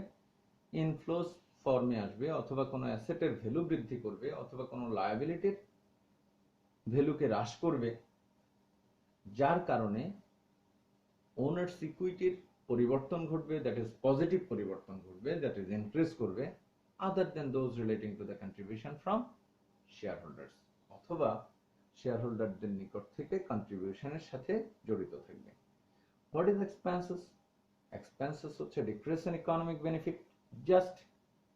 ইনফ্লোস ফর্মে আসবে, অথবা কোনো অ্যাসেটের ভ্যালু বৃদ্ধি করবে, অথবা কোনো লায়াবিলিটির ভ্যালুকে হ্রাস করবে, যার কারণে ওনার্স ইকুইটির পরিবর্তন ঘটবে, দ্যাট ইজ পজিটিভ পরিবর্তন ঘটবে, দ্যাট ইজ ইনক্রিজ করবে, other than those relating to the contribution from share holders, অথবা শেয়ার হোল্ডারদের নিকট থেকে কন্ট্রিবিউশনের সাথে জড়িত থাকবে। What is expenses? এক্সপেন্সেস হচ্ছে decrease in economic benefit, just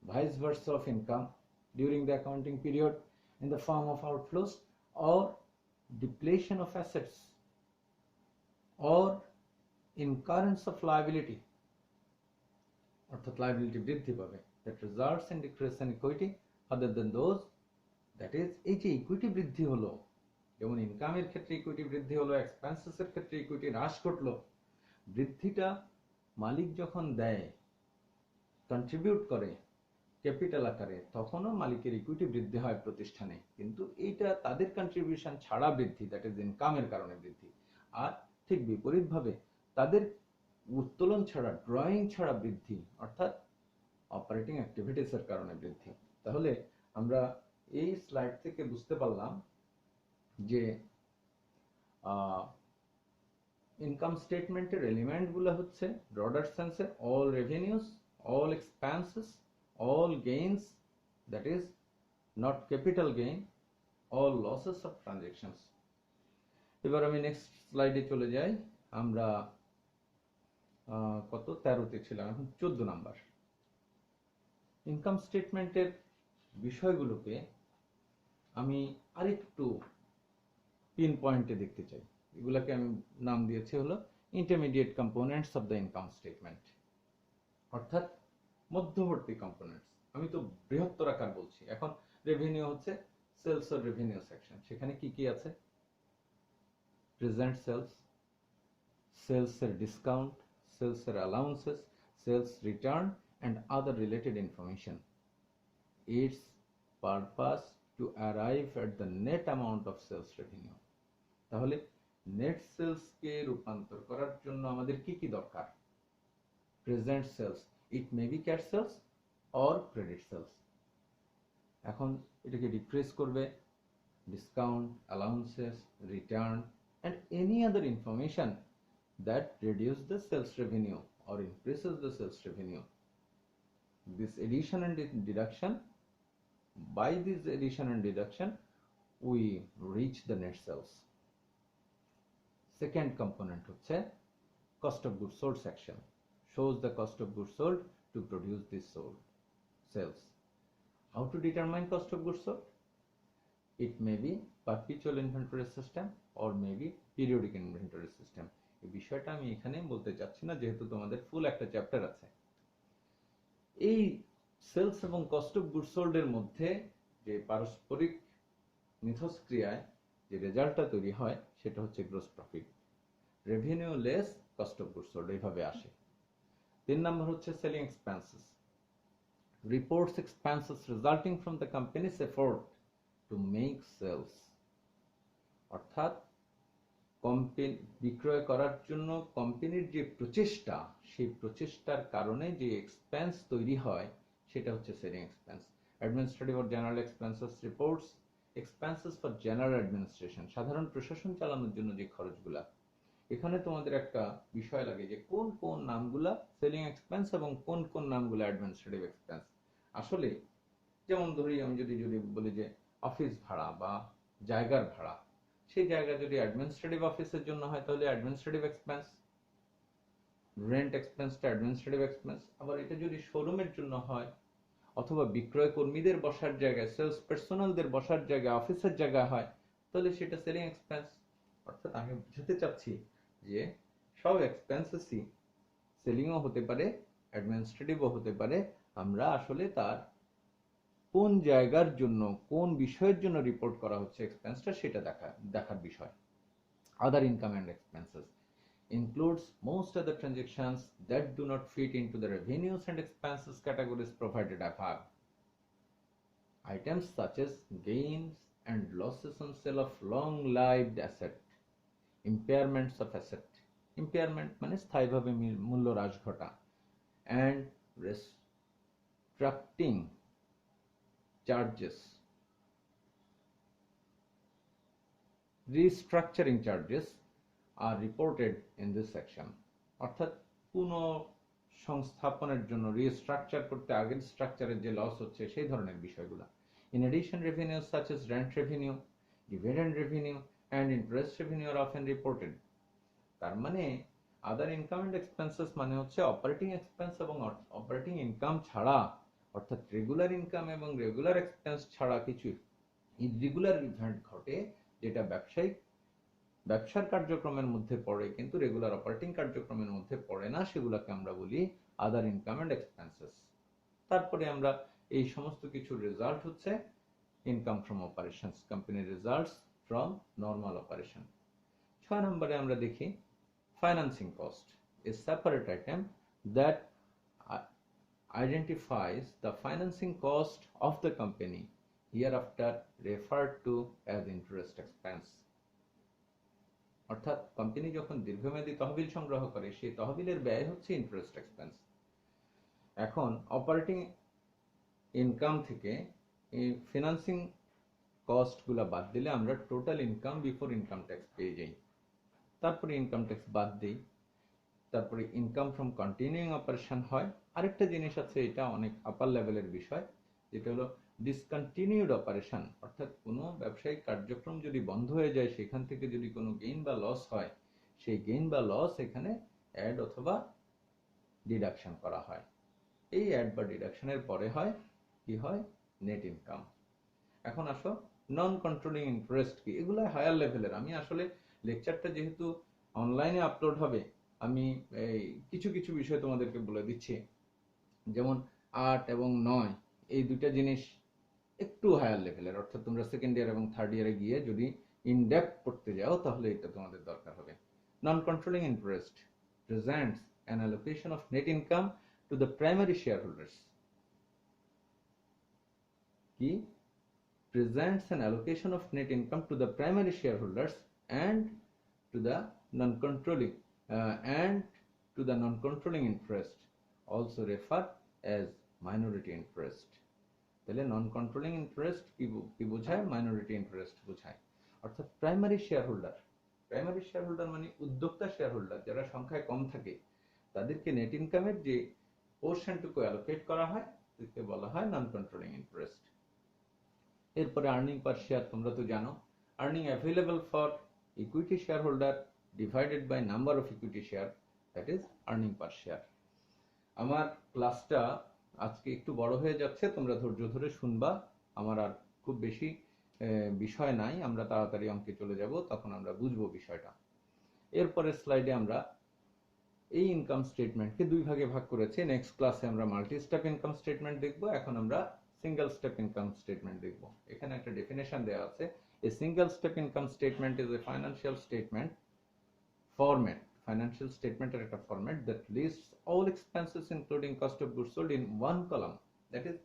vice versa of income during the accounting period in the form of outflows or depletion of assets or incurrence of liability, অর্থাৎ liability বৃদ্ধি পাবে, that results in decrease in equity other than those, that is এই যে equity বৃদ্ধি হলো, যেমন ইনকামের ক্ষেত্রে ইকুইটি বৃদ্ধি হলো, এক্সপেন্সেসের ক্ষেত্রে ইকুইটি হ্রাস ঘটলো, বৃদ্ধিটা মালিক যখন দেয়, কন্ট্রিবিউট করে ক্যাপিটাল আকারে, তখনও মালিকের ইকুইটি বৃদ্ধি হয় প্রতিষ্ঠানে, কিন্তু এইটা তাদের কন্ট্রিবিউশন ছাড়া বৃদ্ধি, দ্যাট ইজ ইনকামের কারণে বৃদ্ধি। আর ঠিক বিপরীতভাবে তাদের উত্তোলন ছাড়া, ড্রয়িং ছাড়া বৃদ্ধি, অর্থাৎ অপারেটিং অ্যাক্টিভিটিসের কারণে বৃদ্ধি। তাহলে আমরা এই স্লাইড থেকে বুঝতে পারলাম যে ইনকাম স্টেটমেন্টের এলিমেন্টগুলো হচ্ছে broader sense all revenues, all expenses, all gains, that is not capital gain, all losses of transactions. এবার আমি নেক্সট স্লাইডে চলে যাই। আমরা কত 13তে ছিলাম, এখন 14 নাম্বার। ইনকাম স্টেটমেন্টের বিষয়গুলোকে আমি আরেকটু পিন পয়েন্টে দেখতে চাই। এগুলোকে আমি নাম দিয়েছি হলো intermediate components of the income statement, অর্থাৎ মধ্যবর্তী কম্পোনেন্টস। আমি তো বৃহত্তর আকার বলছি। এখন রেভিনিউ হচ্ছে সেলস অর রেভিনিউ সেকশন, সেখানে কি কি আছে? প্রেজেন্ট সেলস, সেলস এর ডিসকাউন্ট, সেলস এর allowances, sales return and other related information, its purpose, to arrive at the net amount of sales revenue. তাহলে নেট সেলসকে রূপান্তর করার জন্য আমাদের কি কি দরকার? Present sales, it may be cash sales or credit sales. এখন এটাকে ডিক্রিজ করবে discount, allowances, return, and any other information that reduce the sales revenue or increases the sales revenue. This addition and deduction, by this addition and deduction, we reach the net sales. Second component হচ্ছে cost of goods sold section, shows the cost of goods sold to produce this sales. How to determine cost of goods sold? It may be perpetual inventory system or may be periodic inventory system. এই বিষয়টা আমি এখানে বলতে চাচ্ছি না, যেহেতু তোমাদের ফুল একটা চ্যাপ্টার আছে। এই সেলস এবং কস্ট অফ গুডস সোল্ড এর মধ্যে যে পারস্পরিক মিথস্ক্রিয়ায় যে রেজাল্টটা তৈরি হয় সেটা হচ্ছে gross profit. Revenue less cost of goods sold, এইভাবে আসে। 3 নম্বর হচ্ছে selling expenses, reports expenses resulting from the company's effort to make sales. অর্থাৎ বিক্রয় করার জন্য কোম্পানির যে প্রচেষ্টা, সেই প্রচেষ্টার কারণে যে এক্সপেন্স তৈরি হয় সেটা হচ্ছে selling expense. Administrative or general expenses reports expenses for general administration, সাধারণ প্রশাসন চালানোর জন্য যে খরচগুলা। এখানে তোমাদের একটা বিষয় লাগে যে কোন কোন নামগুলা সেলিং এক্সপেন্স এবং কোন কোন নামগুলা অ্যাডমিনিস্ট্রেটিভ এক্সপেন্স। আসলে যেমন ধরি আমি যদি বলি যে অফিস ভাড়া বা জায়গার ভাড়া, সেই জায়গা যদি অ্যাডমিনিস্ট্রেটিভ অফিসের জন্য হয় তাহলে অ্যাডমিনিস্ট্রেটিভ এক্সপেন্স, রেন্ট এক্সপেন্সটা অ্যাডমিনিস্ট্রেটিভ এক্সপেন্স। আবার এটা যদি শোরুমের জন্য হয় অথবা বিক্রয় কর্মীদের বসার জায়গায়, সেলস পার্সোনালদের বসার জায়গা, অফিসের জায়গা হয়, তাহলে সেটা সেলিং এক্সপেন্স। অর্থাৎ আমি বুঝাতে চাচ্ছি যে সব এক্সপেন্সেসই সেলিংও হতে পারে, অ্যাডমিনিস্ট্রেটিভও হতে পারে। আমরা আসলে তার কোন জায়গার জন্য, কোন বিষয়ের জন্য রিপোর্ট করা হচ্ছে এক্সপেন্সটা, সেটা দেখার বিষয়। Other income and expenses includes most other transactions that do not fit into the revenues and expenses categories provided above. Items such as gains and losses on sale of long-lived asset, impairments of asset, impairment মানে স্থায়ীভাবে মূল্য হ্রাস ঘটা, and restructuring charges are reported in this section. অর্থাৎ পুনঃসংস্থাপনের জন্য, restructure করতে আগের স্ট্রাকচারের যে লস হচ্ছে সেই ধরনের বিষয়গুলো। In addition, revenues such as rent revenue, dividend revenue and interest revenue are often reported. তার মানে আদার ইনকাম এন্ড এক্সপেন্সেস মানে হচ্ছে অপারেটিং এক্সপেন্স এবং অপারেটিং ইনকাম ছাড়া, অর্থাৎ রেগুলার ইনকাম এবং রেগুলার এক্সপেন্স ছাড়া কিছু ইররেগুলার ইভেন্ট ঘটে যেটা ব্যবসার কার্যক্রমের মধ্যে পড়ে কিন্তু রেগুলার অপারেটিং কার্যক্রমের মধ্যে পড়ে না, সেগুলোকে আমরা বলি আদার ইনকাম এন্ড এক্সপেন্সেস। তারপরে আমরা এই সমস্ত কিছু রেজাল্ট হচ্ছে ইনকাম ফ্রম অপারেশনস, কোম্পানির রেজাল্টস ফ্রম নর্মাল অপারেশন। 6 নম্বরে আমরা দেখি financing cost, a separate item that identifies the financing cost of the company, hereafter referred to as interest expense. অর্থাৎ কোম্পানি যখন দীর্ঘমেয়াদী তহবিল সংগ্রহ করে সেই তহবিলের ব্যয় হচ্ছে ইন্টারেস্ট এক্সপেন্স। এখন অপারেটিং ইনকাম থেকে এই ফিনান্সিং কস্টগুলো বাদ দিলে আমরা total income before income tax পেয়ে যাই। তারপরে ইনকাম ট্যাক্স বাদ দিই, তারপরে ইনকাম ফ্রম কন্টিনিউইং অপারেশন হয়। আরেকটা জিনিস আছে, এটা অনেক আপার লেভেলের বিষয়, যেটা হলো ডিসকন্টিনিউড অপারেশন। অর্থাৎ কোনো ব্যবসায়িক কার্যক্রম যদি বন্ধ হয়ে যায়, সেখান থেকে যদি কোনো গেইন বা লস হয়, সেই গেইন বা লস এখানে অ্যাড অথবা ডিডাকশন করা হয়। এই অ্যাড বা ডিডাকশনের পরে হয় কি হয়, নেট ইনকাম। এখন আসো নন কন্ট্রোলিং ইন্টারেস্ট কি, এগুলো হায়ার লেভেলের। আমি আসলে লেকচারটা যেহেতু অনলাইনে আপলোড হবে, আমি এই কিছু কিছু বিষয় তোমাদেরকে বলে দিচ্ছি। যেমন 8 এবং 9 এই দুইটা জিনিস একটু হায়ার লেভেলের, অর্থাৎ তোমরা সেকেন্ড ইয়ার এবং থার্ড ইয়ারে গিয়ে যদি ইন ডেপথ পড়তে যাও তাহলে এটা তোমাদের দরকার হবে। Non controlling interest presents an allocation of net income to the primary share holders. কি presents an allocation of net income to the primary shareholders and to the non-controlling interest, also referred as minority interest. তাহলে নন controlling interest কি বোঝায়? Minority interest বোঝায়। অর্থাৎ primary shareholder মানে উদ্যোক্তা shareholder, যারা সংখ্যায় কম থাকে, তাদেরকে নেট ইনকামের যে পোর্শনটুকু অ্যালোকেট করা হয় তাকে বলা হয় নন কন্ট্রোলিং ইন্টারেস্ট। এরপরে আর্নিং পার শেয়ার, তোমরা তো জানো, earning available for equity share holder divided by number of equity share, that is earning per share. আমার ক্লাসটা আজকে একটু বড় হয়ে যাচ্ছে, তোমরা ধৈর্য ধরে শুনবা। আমার আর খুব বেশি বিষয় নাই, আমরা তাড়াতাড়ি অঙ্কে চলে যাব, তখন আমরা বুঝবো বিষয়টা। এরপরে স্লাইডে আমরা এই ইনকাম স্টেটমেন্টকে দুই ভাগে ভাগ করেছি। নেক্সট ক্লাসে আমরা মাল্টি স্টেপ ইনকাম স্টেটমেন্ট দেখব, এখন আমরা সিঙ্গেল স্টেপ ইনকাম স্টেটমেন্ট দেখব। এখানে একটা ডেফিনেশন দেওয়া আছে, a single step income statement is a financial statement format, financial স্টেটমেন্টের একটা format that lists all expenses including cost of goods sold in one column. That is,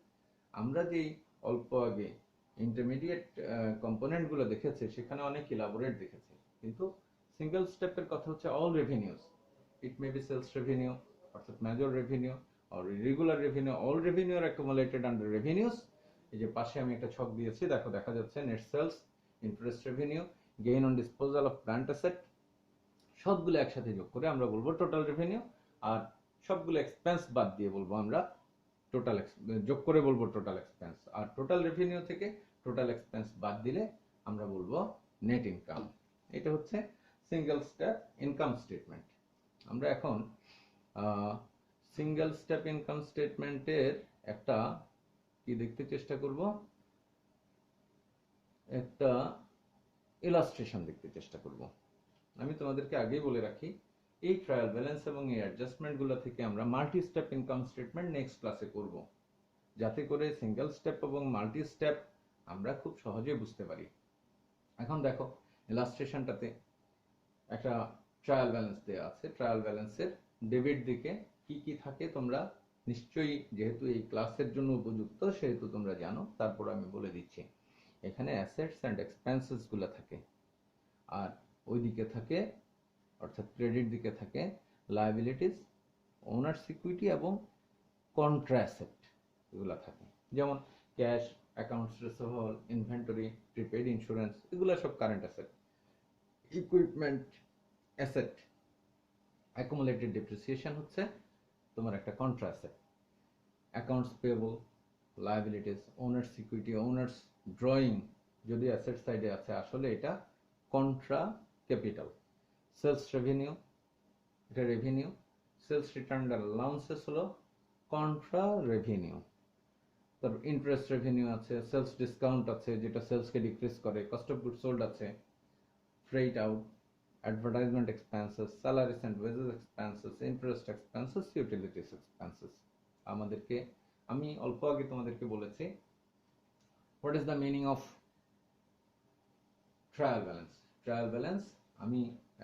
আমরা যেই অল্প আগে ইন্টারমিডিয়েট কম্পোনেন্ট গুলো দেখেছি সেখানে অনেক ইলাবোরেট দেখেছি, কিন্তু সিঙ্গেল স্টেপের কথা হচ্ছে all revenues, it may be sales revenue অর্থাৎ major revenue or irregular revenue, all revenue are accumulated under revenues। এই যে পাশে আমি একটা ছক দিয়েছি, দেখো দেখা যাচ্ছে net sales, interest revenue, gain on disposal of plant asset, সবগুলো একসাথে যোগ করে আমরা বলবো টোটাল রেভিনিউ, আর সবগুলো এক্সপেন্স বাদ দিয়ে বলবো আমরা টোটাল, যোগ করে বলবো টোটাল এক্সপেন্স, আর টোটাল রেভিনিউ থেকে টোটাল এক্সপেন্স বাদ দিলে আমরা বলবো নেট ইনকাম। এটা হচ্ছে সিঙ্গেল স্টেপ ইনকাম স্টেটমেন্ট। আমরা এখন সিঙ্গেল স্টেপ ইনকাম স্টেটমেন্টের একটা কি দেখতে চেষ্টা করব, একটা ইলাস্ট্রেশন দেখতে চেষ্টা করব। আমি তোমাদেরকে আগেই বলে রাখি, এই ট্রায়াল ব্যালেন্স এবং এই অ্যাডজাস্টমেন্ট গুলো থেকে আমরা multi step income statement next ক্লাসে করব, যাতে করে সিঙ্গেল স্টেপ এবং মাল্টি স্টেপ আমরা খুব সহজে বুঝতে পারি। এখন দেখো ইলাস্ট্রেশনটাতে একটা ট্রায়াল ব্যালেন্স দেওয়া আছে। ট্রায়াল ব্যালেন্সের ডেবিট দিকে কি কি থাকে তোমরা নিশ্চয়ই, যেহেতু এই ক্লাসের জন্য উপযুক্ত সেহেতু তোমরা জানো, তারপর আমি বলে দিচ্ছি। এখানে অ্যাসেটস অ্যান্ড এক্সপেন্সেস গুলো থাকে, আর ওই দিকে থাকে অর্থাৎ ক্রেডিট দিকে থাকে লায়াবিলিটিস, ওনার্স ইকুইটি এবং কন্ট্রা অ্যাসেট, এগুলো থাকে। যেমন cash, accounts receivable, inventory, prepaid insurance, এগুলো সব current asset. Equipment asset, accumulated depreciation হচ্ছে তোমার একটা contra asset. Accounts payable, liabilities, owners equity, owners drawing যদি অ্যাসেট সাইডে আছে, আসলে এটা কন্ট্রা ক্যাপিটাল। সেলস রেভিনিউ, এটা রেভিনিউ। সেলস রিটার্ন অ্যালাউন্সেস হলো কন্ট্রা রেভিনিউ। তারপর ইন্টারেস্ট রেভিনিউ আছে, সেলস ডিসকাউন্ট আছে যেটা সেলসকে ডিক্রিজ করে, কস্ট অফ গুডস সোল্ড আছে, freight out, advertisement expenses, salaries and wages expenses, interest expenses, utilities expenses। আমাদেরকে আমি অল্প আগে তোমাদেরকে বলেছি what is the meaning of trial balance। trial balance আমি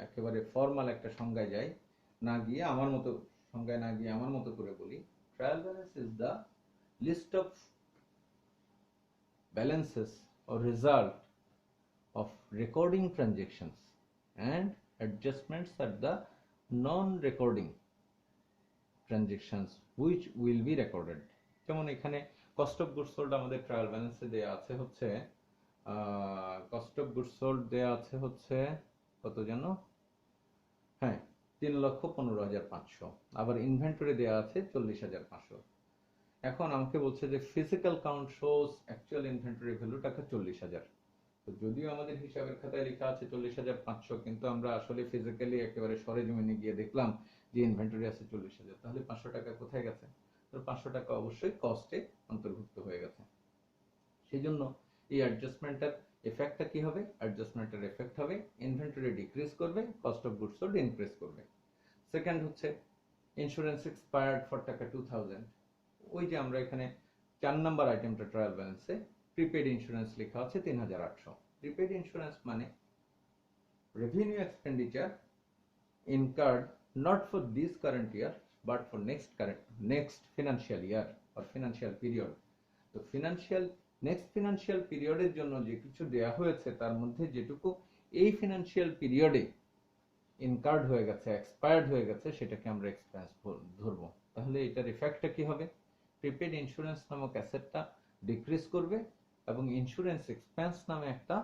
একেবারে ফর্মাল একটা সংজ্ঞায় যাই, না গিয়ে আমার মতো সংজ্ঞায় না গিয়ে আমার মতো করে বলি। trial balance is the list of balances or result of recording transactions and adjustments at the non-recording transactions which will be recorded। যেমন এখানে কস্ট অফ গুডস সোল্ড আমাদের ট্রায়াল ব্যালেন্সে দেয়া আছে হচ্ছে কস্ট অফ গুডস সোল্ড দেয়া আছে হচ্ছে কত জানো, হ্যাঁ 3,15,500। আবার ইনভেন্টরি দেয়া আছে 40,500। এখন আমাকে বলছে যে physical count shows actual inventory ভ্যালুটাকে 40,000। যদিও আমাদের হিসাবের খাতায় লেখা আছে 40,500, কিন্তু আমরা আসলে ফিজিক্যালি একেবারে সরেজমিনে গিয়ে দেখলাম যে ইনভেন্টরি আছে 40,000। তাহলে 500 টাকা কোথায় গেছে? তো 500 টাকা অবশ্যই কস্টে অন্তর্ভুক্ত হয়ে গেছে। সেই জন্য এই অ্যাডজাস্টমেন্টের এফেক্টটা কি হবে? অ্যাডজাস্টমেন্টের এফেক্ট হবে ইনভেন্টরি ডিক্রিজ করবে, cost of goods sold increase করবে। সেকেন্ড হচ্ছে ইন্স্যুরেন্স এক্সপায়ার্ড ফর টাকা 2000। ওই যে আমরা এখানে 4 নাম্বার আইটেমটা ট্রায়াল ব্যালেন্সে প্রিপেড ইন্স্যুরেন্স লেখা আছে 3,800। প্রিপেড ইন্স্যুরেন্স মানে revenue expenditure incurred not for this current year but for next financial year or financial period. তো ফিনান্সিয়াল নেক্সট ফিনান্সিয়াল পিরিয়ডের জন্য যে কিছু দেয়া হয়েছে তার মধ্যে যেটুকু এই ফিনান্সিয়াল পিরিয়ডে ইনকার্ড হয়ে গেছে, এক্সপায়ার্ড হয়ে গেছে, সেটাকে আমরা এক্সপেন্স ধরবো। তাহলে এটার ইফেক্টটা কি হবে? প্রিপেড ইন্স্যুরেন্স নামক অ্যাসেটটা ডিক্রিজ করবে এবং ইন্স্যুরেন্স এক্সপেন্স নামে একটা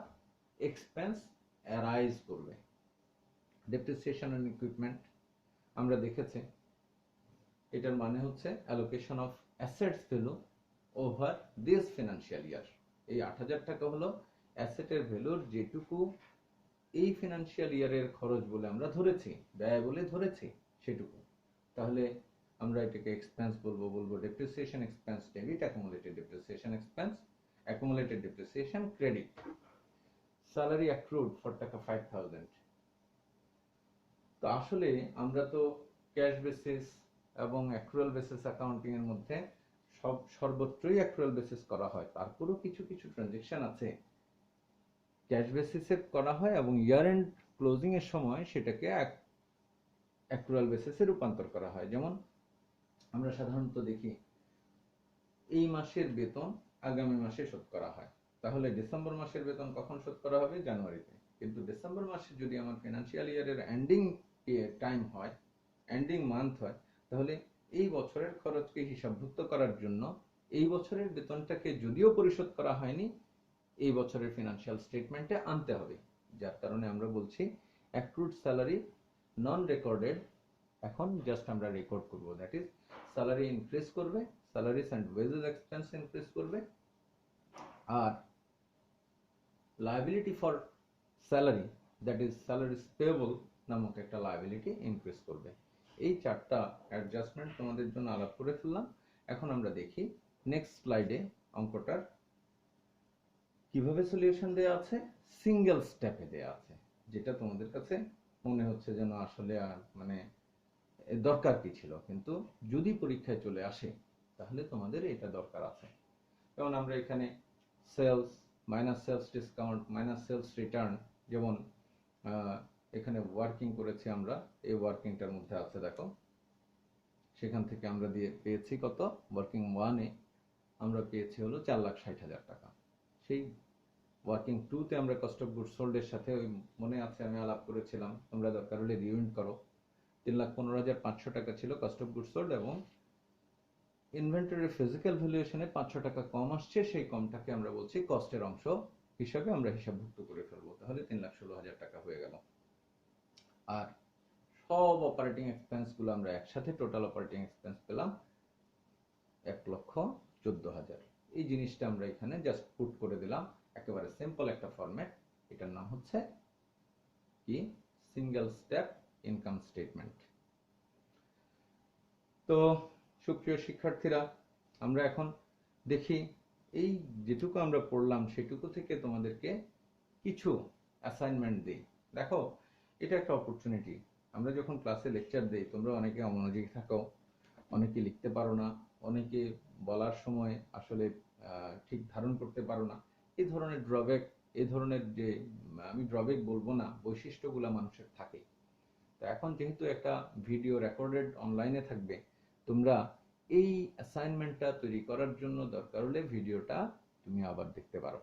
এক্সপেন্স অ্যারাইজ করবে। ডেপ্রিসিয়েশন অন ইকুইপমেন্ট আমরা দেখেছি, এটার মানে হচ্ছে allocation of assets value over this financial year. এই 8,000 টাকা হলো অ্যাসেটের ভ্যালুর যেটুকু এই ফিনান্সিয়াল ইয়ারের খরচ বলে আমরা ধরেছি, ব্যয় বলে ধরেছি সেটুকু। তাহলে আমরা এটাকে এক্সপেন্স বলবো depreciation expense debit, accumulated depreciation expense, accumulated depreciation credit. Salary accrued for টাকা 5,000। তো আসলে আমরা তো ক্যাশ বেসিস এবং অ্যাক্রুয়াল বেসিস অ্যাকাউন্টিং এর মধ্যে সর্বত্রই অ্যাক্রুয়াল বেসিস করা হয়, তারপরও কিছু কিছু ট্রানজেকশন আছে ক্যাশ বেসিসে করা হয় এবং ইয়ার এন্ড ক্লোজিং এর সময় সেটাকে অ্যাক্রুয়াল বেসিসে রূপান্তর করা হয়। যেমন আমরা সাধারণত দেখি এই মাসের বেতন আগামী মাসে শোধ করা হয়, তাহলে ডিসেম্বর মাসের বেতন কখন শোধ করা হবে? জানুয়ারিতে। কিন্তু ডিসেম্বর মাসে যদি আমার ফিনান্সিয়াল ইয়ারের এন্ডিং টাইম হয়, এন্ডিং মান্থ হয়, তাহলে এই বছরের খরচকে হিসাবভুক্ত করার জন্য এই বছরের বেতনটাকে যদিও পরিশোধ করা হয়নি, এই বছরের ফিনান্সিয়াল স্টেটমেন্টে আনতে হবে। যার কারণে আমরা বলছি অ্যাক্রুড স্যালারি নন রেকর্ডেড, এখন জাস্ট আমরা রেকর্ড করব। দ্যাট ইজ স্যালারি ইনক্রিজ করবে, salaries and wages expense increase করবে, আর liability for salary, that is salaries payable নামক একটা লায়াবিলিটি ইনক্রিজ করবে। এই চারটা অ্যাডজাস্টমেন্ট তোমাদের জন্য আলাপ করে ফেললাম। এখন আমরা দেখি নেক্সট স্লাইডে অঙ্কটার কিভাবে সলিউশন দেয়া আছে, সিঙ্গেল স্টেপে দেয়া আছে, যেটা তোমাদের কাছে মনে হচ্ছে যেন আসলে মানে দরকার কি ছিল, কিন্তু যদি পরীক্ষায় চলে আসে তাহলে তোমাদের এটা দরকার আছে। যেমন আমরা এখানে sales minus sales discount minus sales return, যেমন এখানে ওয়ার্কিং করেছি আমরা, এই ওয়ার্কিংটার মধ্যে আছে দেখো, সেখান থেকে আমরা দিয়ে পেয়েছি কত, ওয়ার্কিং 1-এ আমরা পেয়েছি হলো 4,60,000 টাকা। সেই ওয়ার্কিং 2-তে আমরা কস্ট অফ গুডস সোল্ড এর সাথে, ওই মনে আছে আমি আলাপ করেছিলাম, তোমরা দরকার হলে রিউইন্ড করো, 3,15,500 টাকা ছিল কস্ট অফ গুডস সোল্ড এবং ইনভেন্টরি ফিজিক্যাল ভ্যালুয়েশনে 500 টাকা কম আসছে, সেই কমটাকে আমরা বলছি কস্টের অংশ হিসাবে আমরা হিসাবভুক্ত করে ফেলবো। তাহলে 3,16,000 টাকা হয়ে গেল। আর সব অপারেটিং এক্সপেন্স গুলো আমরা একসাথে টোটাল অপারেটিং এক্সপেন্স পেলাম 1,14,000। এই জিনিসটা আমরা এখানে জাস্ট পুট করে দিলাম, একেবারে সিম্পল একটা ফরম্যাট। এটার নাম হচ্ছে কি, সিঙ্গেল স্টেপ ইনকাম স্টেটমেন্ট। তো সুপ্রিয় শিক্ষার্থীরা, আমরা এখন দেখি এই যেটুকু আমরা পড়লাম সেটুকু থেকে তোমাদেরকে কিছু অ্যাসাইনমেন্ট দিই। দেখো, এটা একটা অপরচুনিটি। আমরা যখন ক্লাসে লেকচার দিই, তোমরা অনেকে অমনোযোগী থাকো, অনেকে লিখতে পারো না, অনেকে বলার সময় আসলে ঠিক ধারণ করতে পারো না। এই ধরনের ড্রব্যাক, এই ধরনের যে, আমি ড্রব্যাক বলবো না, বৈশিষ্ট্যগুলো মানুষের থাকে। তো এখন যেহেতু একটা ভিডিও রেকর্ডেড অনলাইনে থাকবে, তোমরা এই অ্যাসাইনমেন্টটা তৈরি করার জন্য দরকার হলে ভিডিওটা তুমি আবার দেখতে পারো।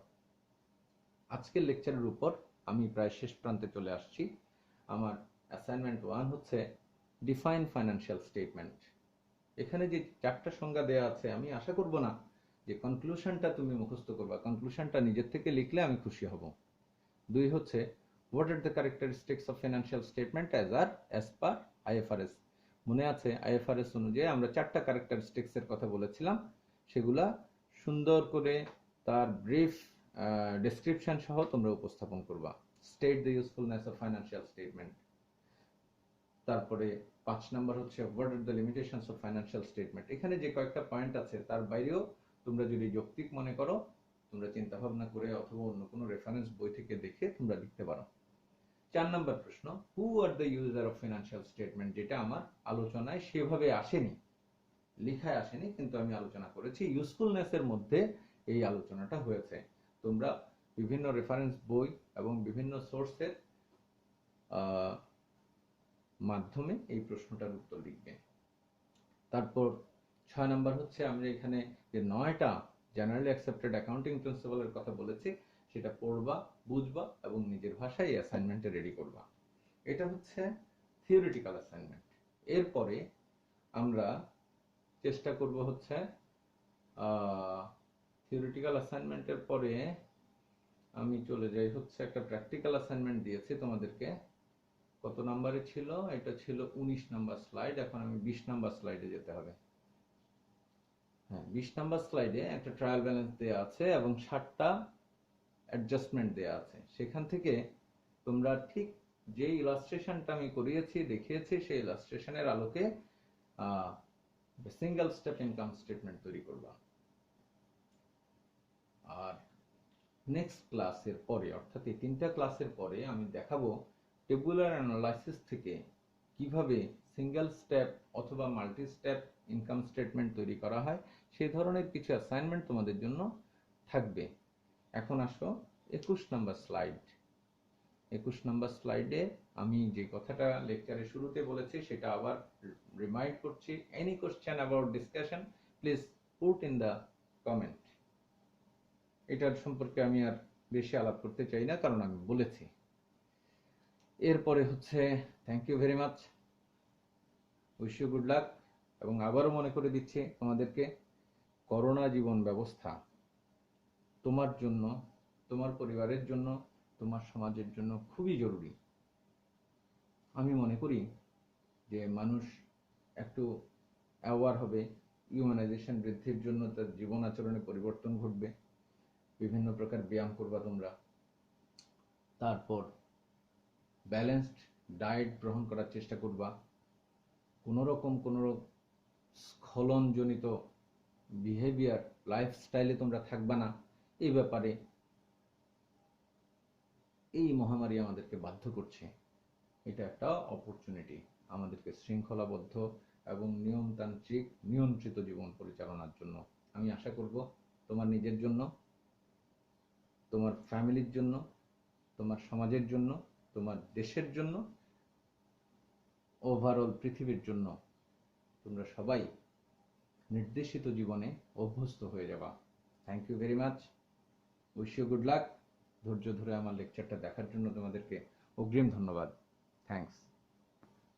আজকের লেকচারের উপর আমি প্রায় শেষ প্রান্তে চলে আসছি। আমার অ্যাসাইনমেন্ট 1 হচ্ছে ডিফাইন ফাইন্যান্সিয়াল স্টেটমেন্ট। এখানে যে 4টা সংজ্ঞা দেওয়া আছে, আমি আশা করব না যে কনক্লুশনটা তুমি মুখস্থ করবা, কনক্লুশনটা নিজের থেকে লিখলে আমি খুশি হব। 2 হচ্ছে what are the characteristics of financial statement as per IFRS. মনে আছে আইএফআরএস অনুযায়ী আমরা 4টা ক্যারেক্টারিস্টিক্স এর কথা বলেছিলাম, সেগুলা সুন্দর করে তার ব্রিফ ডেসক্রিপশন সহ তোমরা উপস্থাপন করবা। State the usefulness of financial statement. তারপরে 5 নাম্বার হচ্ছে what are the limitations of financial statement. এখানে যে কয়েকটা পয়েন্ট আছে তার বাইরেও তোমরা যদি যৌক্তিক মনে করো, তোমরা চিন্তা ভাবনা করে অথবা অন্য কোনো রেফারেন্স বই থেকে দেখে তোমরা লিখতে পারো। 4 নাম্বার প্রশ্ন, who are the user of financial statement, যেটা আমার আলোচনায় সেভাবে আসেনি, লেখায় আসেনি, কিন্তু আমি আলোচনা করেছি, ইউজফুলনেস এর মধ্যে এই আলোচনাটা হয়েছে। তোমরা বিভিন্ন রেফারেন্স বই এবং বিভিন্ন সোর্সের মাধ্যমে এই প্রশ্নটার উত্তর লিখবে। তারপর 6 নাম্বার হচ্ছে আমরা এখানে যে 9টা জেনারেলি অ্যাকসেপ্টেড অ্যাকাউন্টিং প্রিন্সিপালের কথা বলেছি, সেটা পড়বা, বুঝবা এবং নিজের ভাষায় অ্যাসাইনমেন্টে রেডি করবা। এটা হচ্ছে থিওরিটিক্যাল অ্যাসাইনমেন্ট। এরপরে আমরা চেষ্টা করব হচ্ছে থিওরিটিক্যাল অ্যাসাইনমেন্টের পরে আমি চলে যাই হচ্ছে একটা প্র্যাকটিক্যাল অ্যাসাইনমেন্ট দিয়েছি তোমাদেরকে। কত নাম্বারে ছিল? এটা ছিল 19 নাম্বার স্লাইড। এখন আমি 20 নাম্বার স্লাইডে যেতে হবে। হ্যাঁ, 20 নাম্বার স্লাইডে একটা ট্রায়াল ব্যালেন্স দেওয়া আছে এবং 60টা অ্যাডজাস্টমেন্ট দেওয়া আছে। সেখান থেকে তোমরা ঠিক যে ইলাস্ট্রেশনটা আমি করিয়েছি, দেখিয়েছি, সেই ইলাস্ট্রেশনের আলোকে সিঙ্গেল স্টেপ ইনকাম স্টেটমেন্ট তৈরি করবা। আর নেক্সট ক্লাসের পরে, অর্থাৎ এই 3টা ক্লাসের পরে আমি দেখাবো টেবুলার অ্যানালাইসিস থেকে কিভাবে সিঙ্গেল স্টেপ অথবা মাল্টি স্টেপ ইনকাম স্টেটমেন্ট তৈরি করা হয়। সেই ধরনের কিছু অ্যাসাইনমেন্ট তোমাদের জন্য থাকবে। এখন আসো 21 নাম্বার স্লাইড। 21 নাম্বার স্লাইডে আমি যে কথাটা লেকচারের শুরুতে বলেছি সেটা আবার রিমাইন্ড করছি। Any question about discussion please put in the comment. এটার সম্পর্কে আমি আর বেশি আলাপ করতে চাই না, কারণ আমি বলেছি। এরপরে হচ্ছে thank you very much, wish you good luck. এবং আবারও মনে করে দিচ্ছি তোমাদেরকে, করোনা জীবন ব্যবস্থা তোমার জন্য, তোমার পরিবারের জন্য, তোমার সমাজের জন্য খুবই জরুরি। আমি মনে করি যে মানুষ একটু অ্যাওয়ার হবে, হিউম্যানাইজেশন বৃদ্ধির জন্য তার জীবন আচরণে পরিবর্তন ঘটবে। বিভিন্ন প্রকার ব্যায়াম করবা তোমরা, তারপর ব্যালেন্সড ডায়েট গ্রহণ করার চেষ্টা করবা। কোনো স্খলনজনিত বিহেভিয়ার লাইফস্টাইলে তোমরা থাকবা না। এই ব্যাপারে এই মহামারী আমাদেরকে বাধ্য করছে। এটা একটা অপরচুনিটি আমাদেরকে শৃঙ্খলাবদ্ধ এবং নিয়মতান্ত্রিক নিয়ন্ত্রিত জীবন পরিচালনার জন্য। আমি আশা করব তোমার নিজের জন্য, তোমার ফ্যামিলির জন্য, তোমার সমাজের জন্য, তোমার দেশের জন্য, ওভারঅল পৃথিবীর জন্য তোমরা সবাই নির্দেশিত জীবনে অভ্যস্ত হয়ে যাবা। Thank you very much, wish you good luck. ধৈর্য ধরে আমার লেকচারটা দেখার জন্য তোমাদেরকে অগ্রিম ধন্যবাদ। থ্যাংকস।